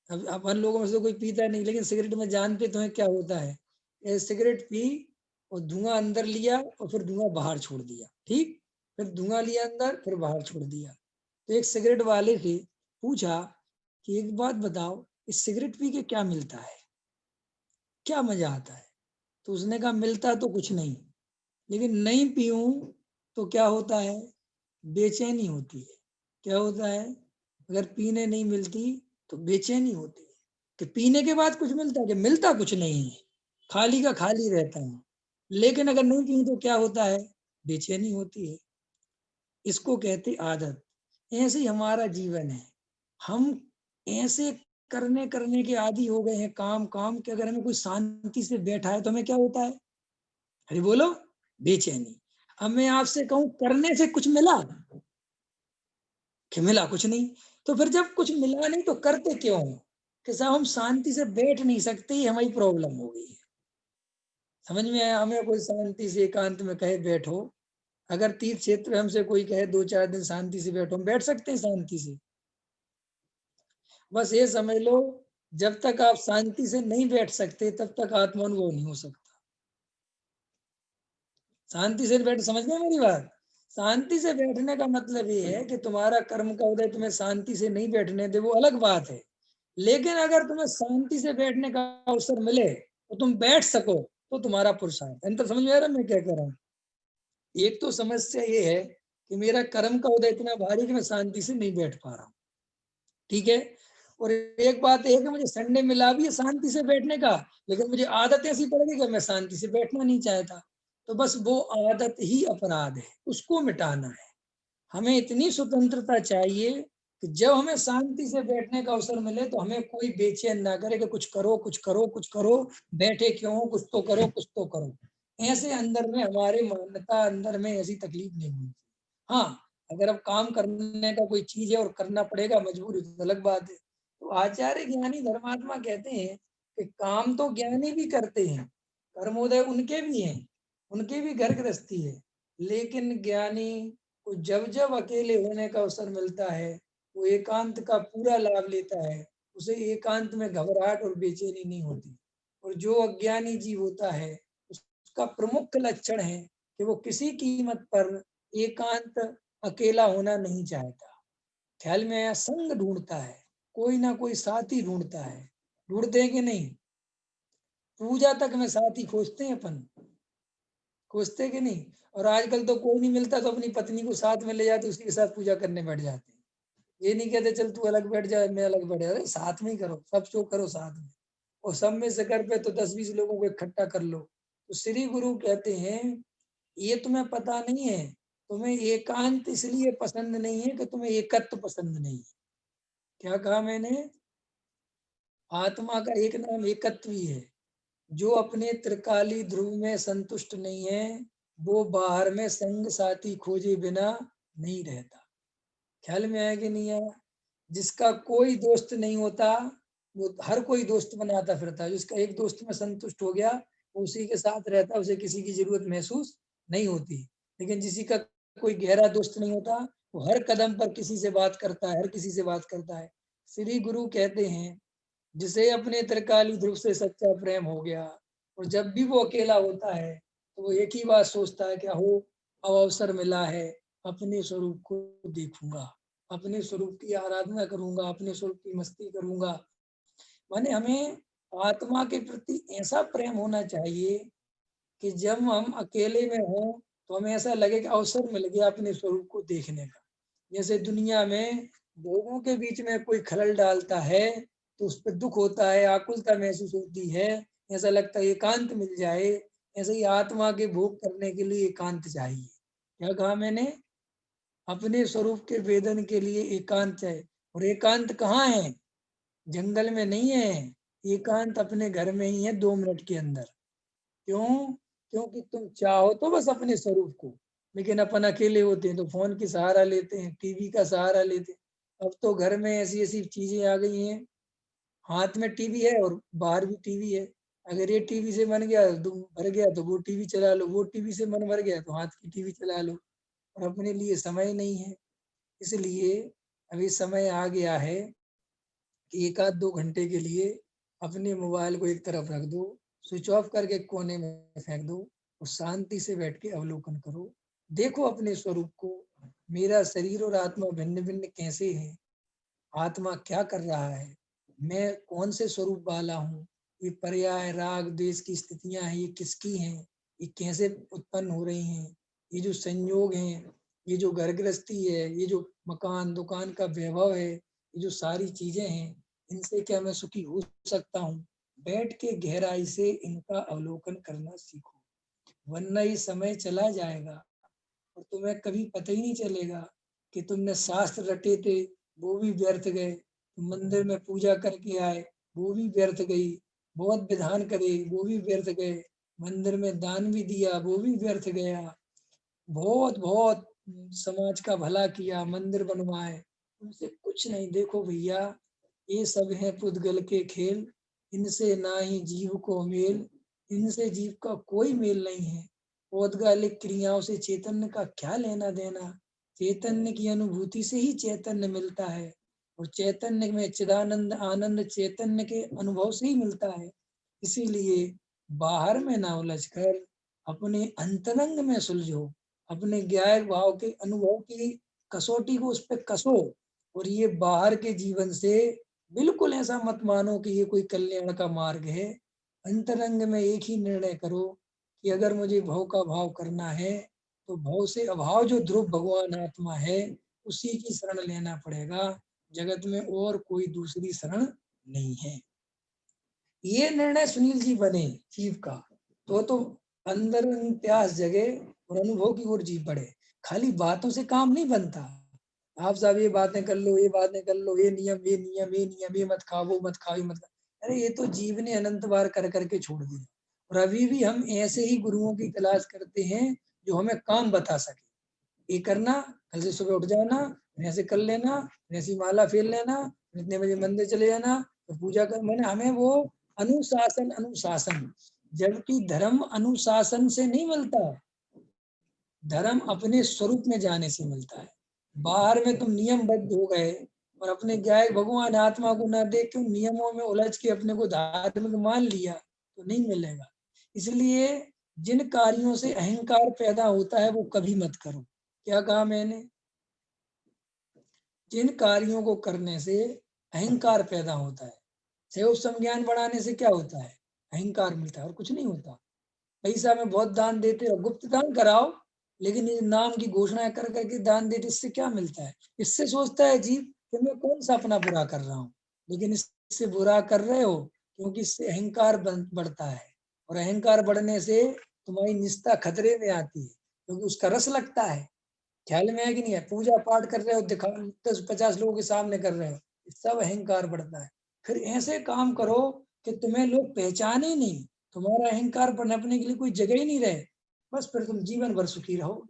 अब अपन लोगों में से कोई पीता नहीं, लेकिन सिगरेट में जानते तो है क्या होता है। ये सिगरेट पी और धुआं अंदर लिया और फिर धुआं बाहर छोड़ दिया, ठीक? फिर धुआं लिया अंदर, फिर बाहर छोड़ दिया। तो एक सिगरेट वाले से पूछा कि एक बात बताओ, इस सिगरेट पी के क्या मिलता है, क्या मजा आता है? तो उसने कहा मिलता तो कुछ नहीं, लेकिन नहीं पीऊं तो क्या होता है? बेचैनी होती है। क्या होता है? अगर पीने नहीं मिलती तो बेचैनी होती है कि पीने के बाद कुछ मिलता है, कि मिलता कुछ नहीं है, खाली का खाली रहता है। लेकिन अगर नहीं पीऊं तो क्या होता है? बेचैनी होती है। इसको कहते आदत। ऐसे ही हमारा जीवन है। हम ऐसे करने करने के आदी हो गए हैं, काम काम के, अगर हमें कोई शांति से बैठा है तो हमें क्या होता है? अरे बोलो, बेचैनी। अब मैं आपसे कहूं करने से कुछ मिला, कि मिला कुछ नहीं। तो फिर जब कुछ मिला नहीं तो करते क्यों? कि साहब हम शांति से बैठ नहीं सकते, ही हमारी प्रॉब्लम हो गई है। समझ में आया? हमें कोई शांति से एकांत में कहे बैठो, अगर तीर्थ क्षेत्र हमसे कोई कहे 2-4 दिन शांति से बैठो, हम बैठ सकते हैं शांति से? बस ये समझ लो, जब तक आप शांति से नहीं बैठ सकते तब तक आत्मानुभव नहीं हो सकता। शांति से बैठ, समझ में मेरी बात? शांति से बैठने का मतलब ये है कि तुम्हारा कर्म का उदय तुम्हें शांति से नहीं बैठने दे, वो अलग बात है। लेकिन अगर तुम्हें शांति से बैठने का अवसर मिले तो तुम बैठ सको, तो तुम्हारा पुरुषार्थ। अंतर समझ में आ रहा है मैं क्या कह रहा हूँ? एक तो समस्या ये है कि मेरा कर्म का उदय इतना भारी कि मैं शांति से नहीं बैठ पा रहा हूँ, ठीक है? और एक बात है कि मुझे संडे मिला भी है शांति से बैठने का, लेकिन मुझे आदत ऐसी पड़ गई कि मैं शांति से बैठना नहीं चाहता। तो बस वो आदत ही अपराध है, उसको मिटाना है। हमें इतनी स्वतंत्रता चाहिए कि जब हमें शांति से बैठने का अवसर मिले तो हमें कोई बेचैन ना करे कि कुछ करो कुछ करो कुछ करो, बैठे क्यों हो, कुछ तो करो कुछ तो करो। ऐसे अंदर में हमारे मान्यता अंदर में ऐसी तकलीफ नहीं हुई। हाँ, अगर अब काम करने का कोई चीज है और करना पड़ेगा मजबूरी, तो अलग बात है। तो आचार्य ज्ञानी धर्मात्मा कहते हैं कि काम तो ज्ञानी भी करते हैं, कर्मोदय उनके भी हैं, उनके भी घर गृहस्थी है। लेकिन ज्ञानी को जब जब अकेले होने का अवसर मिलता है वो एकांत का पूरा लाभ लेता है। उसे एकांत में घबराहट और बेचैनी नहीं होती। और जो अज्ञानी जीव होता है उसका प्रमुख लक्षण है कि वो किसी कीमत पर एकांत अकेला होना नहीं चाहता। ख्याल में आया? संग ढूंढता है, कोई ना कोई साथी ढूंढता है। ढूंढते हैं कि नहीं? पूजा तक में साथी खोजते हैं अपन, खोजते कि नहीं? और आजकल तो कोई नहीं मिलता तो अपनी पत्नी को साथ में ले जाते, उसी के साथ पूजा करने बैठ जाते हैं। ये नहीं कहते चल तू अलग बैठ जा मैं अलग बैठ जा, अरे साथ में ही करो, सब शो करो साथ में। और सब में से कर पे तो 10-20 लोगों को इकट्ठा कर लो। तो श्री गुरु कहते हैं ये तुम्हें पता नहीं है, तुम्हें एकांत इसलिए पसंद नहीं है कि तुम्हें एकत्व पसंद नहीं है। क्या कहा मैंने? आत्मा का एक नाम एकत्व ही है। जो अपने त्रिकाली ध्रुव में संतुष्ट नहीं है, वो बाहर में संग साथी खोजे बिना नहीं रहता। ख्याल में आया कि नहीं आया? जिसका कोई दोस्त नहीं होता, वो हर कोई दोस्त बनाता फिरता है। जिसका एक दोस्त में संतुष्ट हो गया, वो उसी के साथ रहता है, उसे किसी की जरूरत महसूस नहीं होती। लेकिन जिसी का कोई गहरा दोस्त नहीं होता, वो हर कदम पर किसी से बात करता है, हर किसी से बात करता है। श्री गुरु कहते हैं, जिसे अपने त्रिकाली ध्रुव से सच्चा प्रेम हो गया, और जब भी वो अकेला होता है तो वो एक ही बात सोचता है, क्या हो, अब अवसर मिला है, अपने स्वरूप को देखूंगा, अपने स्वरूप की आराधना करूंगा, अपने स्वरूप की मस्ती करूंगा। माने हमें आत्मा के प्रति ऐसा प्रेम होना चाहिए कि जब हम अकेले में हों तो हमें ऐसा लगे कि अवसर मिल गया अपने स्वरूप को देखने का। जैसे दुनिया में लोगों के बीच में कोई खलल डालता है तो उस पर दुख होता है, आकुलता महसूस होती है, ऐसा लगता है एकांत मिल जाए। ऐसे ही आत्मा के भोग करने के लिए एकांत चाहिए। क्या कहा मैंने? अपने स्वरूप के वेदन के लिए एकांत है। और एकांत कहाँ है? जंगल में नहीं है। एकांत अपने घर में ही है, 2 मिनट के अंदर। क्यों? क्योंकि तुम चाहो तो बस अपने स्वरूप को, लेकिन अपन अकेले होते हैं तो फोन की सहारा लेते हैं, टीवी का सहारा लेते हैं। अब तो घर में ऐसी ऐसी चीजें आ गई हैं, हाथ में टीवी है और बाहर भी टीवी है। अगर ये टीवी से मन गया तो भर गया तो वो टीवी चला लो, वो टीवी से मन भर गया तो हाथ की टीवी चला लो। और अपने लिए समय नहीं है। इसलिए अभी समय आ गया है कि 1 आध 2 घंटे के लिए अपने मोबाइल को एक तरफ रख दो, स्विच ऑफ करके कोने में फेंक दो और शांति से बैठ के अवलोकन करो। देखो अपने स्वरूप को। मेरा शरीर और आत्मा भिन्न भिन्न कैसे है? आत्मा क्या कर रहा है? मैं कौन से स्वरूप वाला हूँ? ये पर्याय राग द्वेष की स्थितियां हैं, ये किसकी हैं? ये कैसे उत्पन्न हो रही हैं? ये जो संयोग हैं, ये जो घर गृहस्थी है, ये जो मकान दुकान का वैभव है, ये जो सारी चीजें हैं, इनसे क्या मैं सुखी हो सकता हूँ? बैठ के गहराई से इनका अवलोकन करना सीखो, वरना ये समय चला जाएगा और तुम्हें कभी पता ही नहीं चलेगा कि तुमने शास्त्र रटे थे, वो भी व्यर्थ गए। तुम मंदिर में पूजा करके आए, वो भी व्यर्थ गई। बहुत विधान करे, वो भी व्यर्थ गए। मंदिर में दान भी दिया, वो भी व्यर्थ गया। बहुत बहुत समाज का भला किया, मंदिर बनवाए, उनसे कुछ नहीं। देखो भैया, ये सब है पुद्गल के खेल, इनसे ना ही जीव को मेल, इनसे जीव का कोई मेल नहीं है। औदगालिक क्रियाओं से चैतन्य का क्या लेना देना? चैतन्य की अनुभूति से ही चैतन्य मिलता है, और चैतन्य में चिदानंद आनंद चैतन्य के अनुभव से ही मिलता है। इसीलिए बाहर में ना उलझ कर अपने अंतरंग में सुलझो, अपने ज्ञान भाव के अनुभव की कसौटी को उस पर कसो। और ये बाहर के जीवन से बिल्कुल ऐसा मत मानो कि ये कोई कल्याण का मार्ग है। अंतरंग में एक ही निर्णय करो कि अगर मुझे भव का भाव करना है तो भव से अभाव जो ध्रुव भगवान आत्मा है, उसी की शरण लेना पड़ेगा। जगत में और कोई दूसरी शरण नहीं है। ये निर्णय सुनील जी बने जीव का, तो अंदर प्यास जगे और अनुभव की ओर जीव बढ़े। खाली बातों से काम नहीं बनता। आप साहब ये बातें कर लो, ये बातें कर लो, ये नियम ये नियम ये नियम, ये मत खाओ वो मत खाओ ये मत खाओ। अरे ये तो जीव ने अनंत बार कर करके छोड़ दिया। और अभी भी हम ऐसे ही गुरुओं की तलाश करते हैं जो हमें काम बता सके। ये करना, कल से सुबह उठ जाना, ऐसे कर लेना, ऐसी माला फेर लेना, इतने बजे मंदिर चले जाना, तो पूजा कर। मैंने हमें वो अनुशासन अनुशासन, जबकि धर्म अनुशासन से नहीं मिलता। धर्म अपने स्वरूप में जाने से मिलता है। बाहर में तुम नियमबद्ध हो गए और अपने ज्ञान भगवान आत्मा को ना देख के नियमों में उलझ के अपने को धार्मिक मान लिया तो नहीं मिलेगा। इसलिए जिन कार्यों से अहंकार पैदा होता है वो कभी मत करो। क्या कहा मैंने? जिन कार्यों को करने से अहंकार पैदा होता है, सेव संज्ञान बढ़ाने से क्या होता है? अहंकार मिलता है, और कुछ नहीं होता। पैसा में बहुत दान देते हो, गुप्त दान कराओ, लेकिन ये नाम की घोषणा कर करके दान देते, इससे क्या मिलता है? इससे सोचता है जीव कि मैं कौन सा अपना बुरा कर रहा हूँ, लेकिन इससे बुरा कर रहे हो क्योंकि इससे अहंकार बढ़ता है। और अहंकार बढ़ने से तुम्हारी निष्ठा खतरे में आती है, क्योंकि उसका रस लगता है। ख्याल में है कि नहीं है? पूजा पाठ कर रहे हो, दिखा 10-50 लोगों के सामने कर रहे हो, सब अहंकार बढ़ता है। फिर ऐसे काम करो कि तुम्हें लोग पहचाने नहीं, तुम्हारा अहंकार पनपने के लिए कोई जगह ही नहीं रहे, बस फिर तुम जीवन भर सुखी रहो।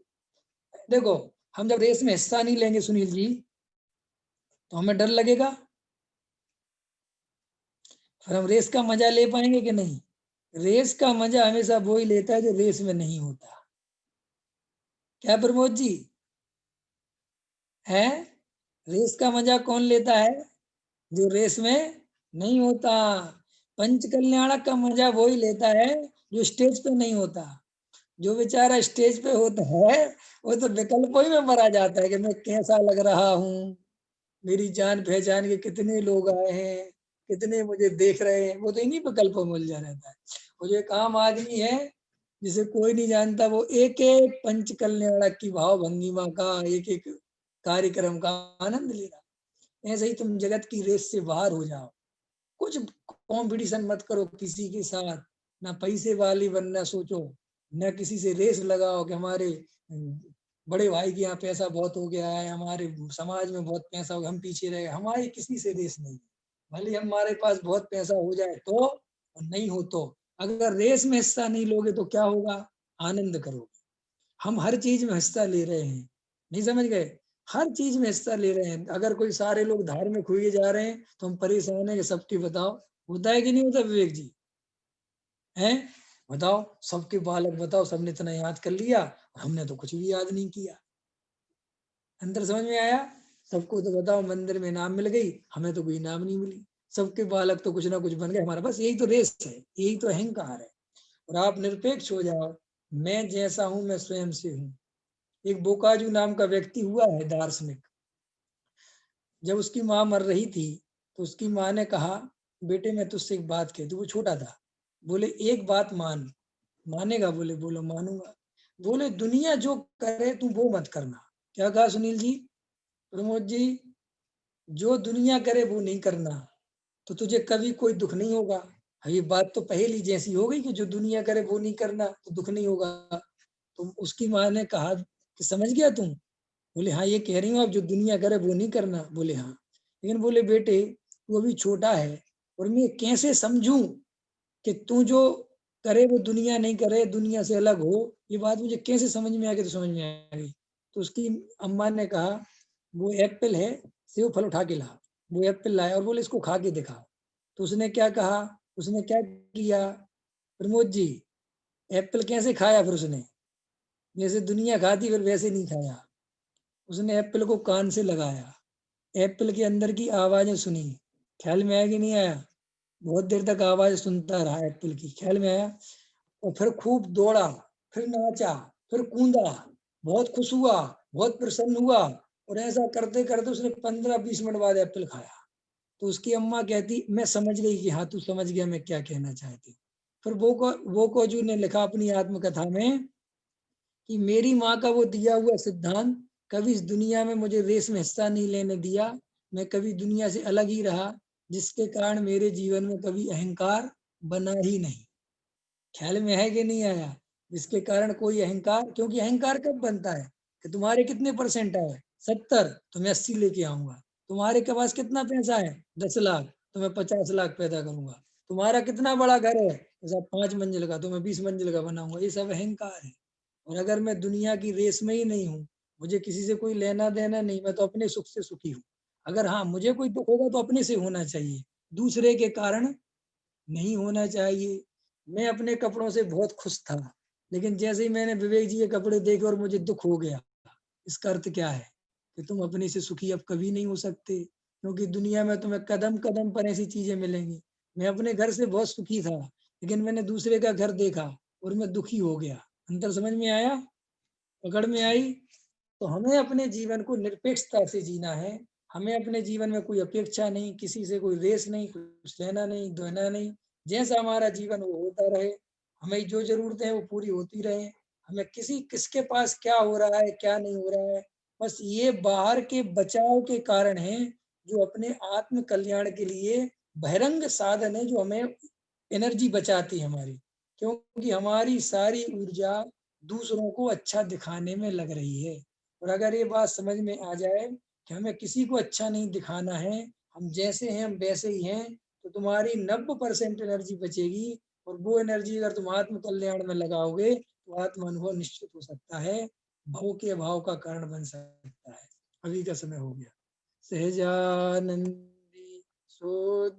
देखो, हम जब रेस में हिस्सा नहीं लेंगे सुनील जी, तो हमें डर लगेगा, फिर हम रेस का मजा ले पाएंगे कि नहीं? रेस का मजा हमेशा वो ही लेता है जो रेस में नहीं होता। क्या प्रमोद जी है? रेस का मजा कौन लेता है? जो रेस में नहीं होता। पंच कल्याणक का मजा वो ही लेता है जो स्टेज पे नहीं होता। जो बेचारा स्टेज पे होता है वो तो विकल्पों ही में मरा जाता है कि मैं कैसा लग रहा हूँ, मेरी जान पहचान के कितने लोग आए हैं, कितने मुझे देख रहे हैं, वो तो इन्हीं विकल्पों में उलझा रहता है। वो जो एक आम आदमी है जिसे कोई नहीं जानता, वो एक एक पंच कल्याणक की भाव भंगिमा का, एक एक कार्यक्रम का आनंद ले रहा। ऐसे ही तुम जगत की रेस से बाहर हो जाओ, कुछ कंपटीशन मत करो किसी के साथ, ना पैसे वाली बनना सोचो, न किसी से रेस लगाओ कि हमारे बड़े भाई के यहाँ पैसा बहुत हो गया है, हमारे समाज में बहुत पैसा हो गया, हम पीछे रह गए। हमारी किसी से रेस नहीं, भले हमारे पास बहुत पैसा हो जाए तो, और नहीं हो तो। अगर रेस में हिस्सा नहीं लोगे तो क्या होगा? आनंद करोगे। हम हर चीज में हिस्सा ले रहे हैं, नहीं समझ गए? हर चीज में हिस्सा ले रहे हैं। अगर कोई सारे लोग धार्मिक हुए जा रहे हैं तो हम परेशान है कि सबकी बताओ, होता है कि नहीं होता विवेक जी? हैं? बताओ, सबके बालक बताओ, सबने इतना याद कर लिया और हमने तो कुछ भी याद नहीं किया। अंतर समझ में आया? सबको तो बताओ मंदिर में इनाम मिल गई, हमें तो कोई इनाम नहीं मिली। सबके बालक तो कुछ ना कुछ बन गए हमारा, बस यही तो रेस है, यही तो अहंकार है। और आप निरपेक्ष हो जाओ, मैं जैसा हूं मैं स्वयं से हूँ। एक बोकाजू नाम का व्यक्ति हुआ है दार्शनिक, जब उसकी माँ मर रही थी तो उसकी माँ ने कहा, बेटे मैं तुझसे एक बात कहती हूँ। वो छोटा था, बोले एक बात मान, मानेगा? बोले बोलो मानूंगा। बोले दुनिया जो करे तू वो मत करना। क्या कहा सुनील जी, प्रमोद जी? जो दुनिया करे वो नहीं करना, तो तुझे कभी कोई दुख नहीं होगा। ये बात तो पहेली जैसी हो गई कि जो दुनिया करे वो नहीं करना तो दुख नहीं होगा। तो उसकी माँ ने कहा कि समझ गया तुम? बोले हाँ, ये कह रही हूँ आप जो दुनिया करे वो नहीं करना। बोले हाँ। लेकिन बोले बेटे तू अभी छोटा है, और मैं कैसे समझूं कि तू जो करे वो दुनिया नहीं करे, दुनिया से अलग हो, ये बात मुझे कैसे समझ में आ गई? तो समझ में आ गई। तो उसकी अम्मा ने कहा, वो एप्पल है, सेव फल उठा के ला। वो एप्पल लाया और बोले इसको खा के दिखा। तो उसने क्या कहा, उसने क्या किया प्रमोद जी? एप्पल कैसे खाया फिर उसने? जैसे दुनिया खाती फिर वैसे नहीं खाया। उसने एप्पल को कान से लगाया, एप्पल के अंदर की आवाजें सुनी। ख्याल में आया कि नहीं आया? बहुत देर तक आवाज सुनता रहा एप्पल की, ख्याल में आया? और फिर खूब दौड़ा, फिर नाचा, फिर कूदा, बहुत खुश हुआ, बहुत प्रसन्न हुआ। और ऐसा करते करते उसने 15-20 मिनट बाद एप्पल खाया। तो उसकी अम्मा कहती, मैं समझ गई कि हाँ तू समझ गया मैं क्या कहना चाहती। फिर वो कोजू ने लिखा अपनी आत्मकथा में कि मेरी माँ का वो दिया हुआ सिद्धांत कभी इस दुनिया में मुझे रेस में हिस्सा नहीं लेने दिया। मैं कभी दुनिया से अलग ही रहा, जिसके कारण मेरे जीवन में कभी अहंकार बना ही नहीं। ख्याल में है कि नहीं आया? जिसके कारण कोई अहंकार, क्योंकि अहंकार कब बनता है कि तुम्हारे कितने परसेंट है? 70, तो मैं 80 लेके आऊंगा। तुम्हारे के पास कितना पैसा है? 10 लाख, तो मैं 50 लाख पैदा करूंगा। तुम्हारा कितना बड़ा घर है? जैसा 5 मंजिल का, तो मैं 20 मंजिल का बनाऊंगा। ये सब अहंकार है। और अगर मैं दुनिया की रेस में ही नहीं हूँ, मुझे किसी से कोई लेना देना नहीं, मैं तो अपने सुख से सुखी हूँ। अगर हाँ मुझे कोई दुख होगा तो अपने से होना चाहिए, दूसरे के कारण नहीं होना चाहिए। मैं अपने कपड़ों से बहुत खुश था, लेकिन जैसे ही मैंने विवेक जी के कपड़े देखे और मुझे दुख हो गया। इसका अर्थ क्या है कि तुम अपने से सुखी अब कभी नहीं हो सकते, क्योंकि दुनिया में तुम्हें कदम कदम पर ऐसी चीजें मिलेंगी। मैं अपने घर से बहुत सुखी था, लेकिन मैंने दूसरे का घर देखा और मैं दुखी हो गया। अंतर समझ में आया? पकड़ में आई? तो हमें अपने जीवन को निरपेक्षता से जीना है। हमें अपने जीवन में कोई अपेक्षा नहीं, किसी से कोई रेस नहीं, कुछ लेना नहीं देना नहीं। जैसा हमारा जीवन वो होता रहे, हमें जो जरूरतें हैं वो पूरी होती रहे। हमें किसके पास क्या हो रहा है क्या नहीं हो रहा है, बस ये बाहर के बचाव के कारण है, जो अपने आत्म कल्याण के लिए बहिरंग साधन है, जो हमें एनर्जी बचाती है हमारी। क्योंकि हमारी सारी ऊर्जा दूसरों को अच्छा दिखाने में लग रही है। और अगर ये बात समझ में आ जाए कि हमें किसी को अच्छा नहीं दिखाना है, हम जैसे हैं हम वैसे ही हैं, तो तुम्हारी 90% एनर्जी बचेगी, और वो एनर्जी अगर तुम आत्म कल्याण में लगाओगे तो आत्म अनुभव निश्चित हो सकता है, भव के अभाव का कारण बन सकता है। अभी का समय हो गया। सहजानंदी सो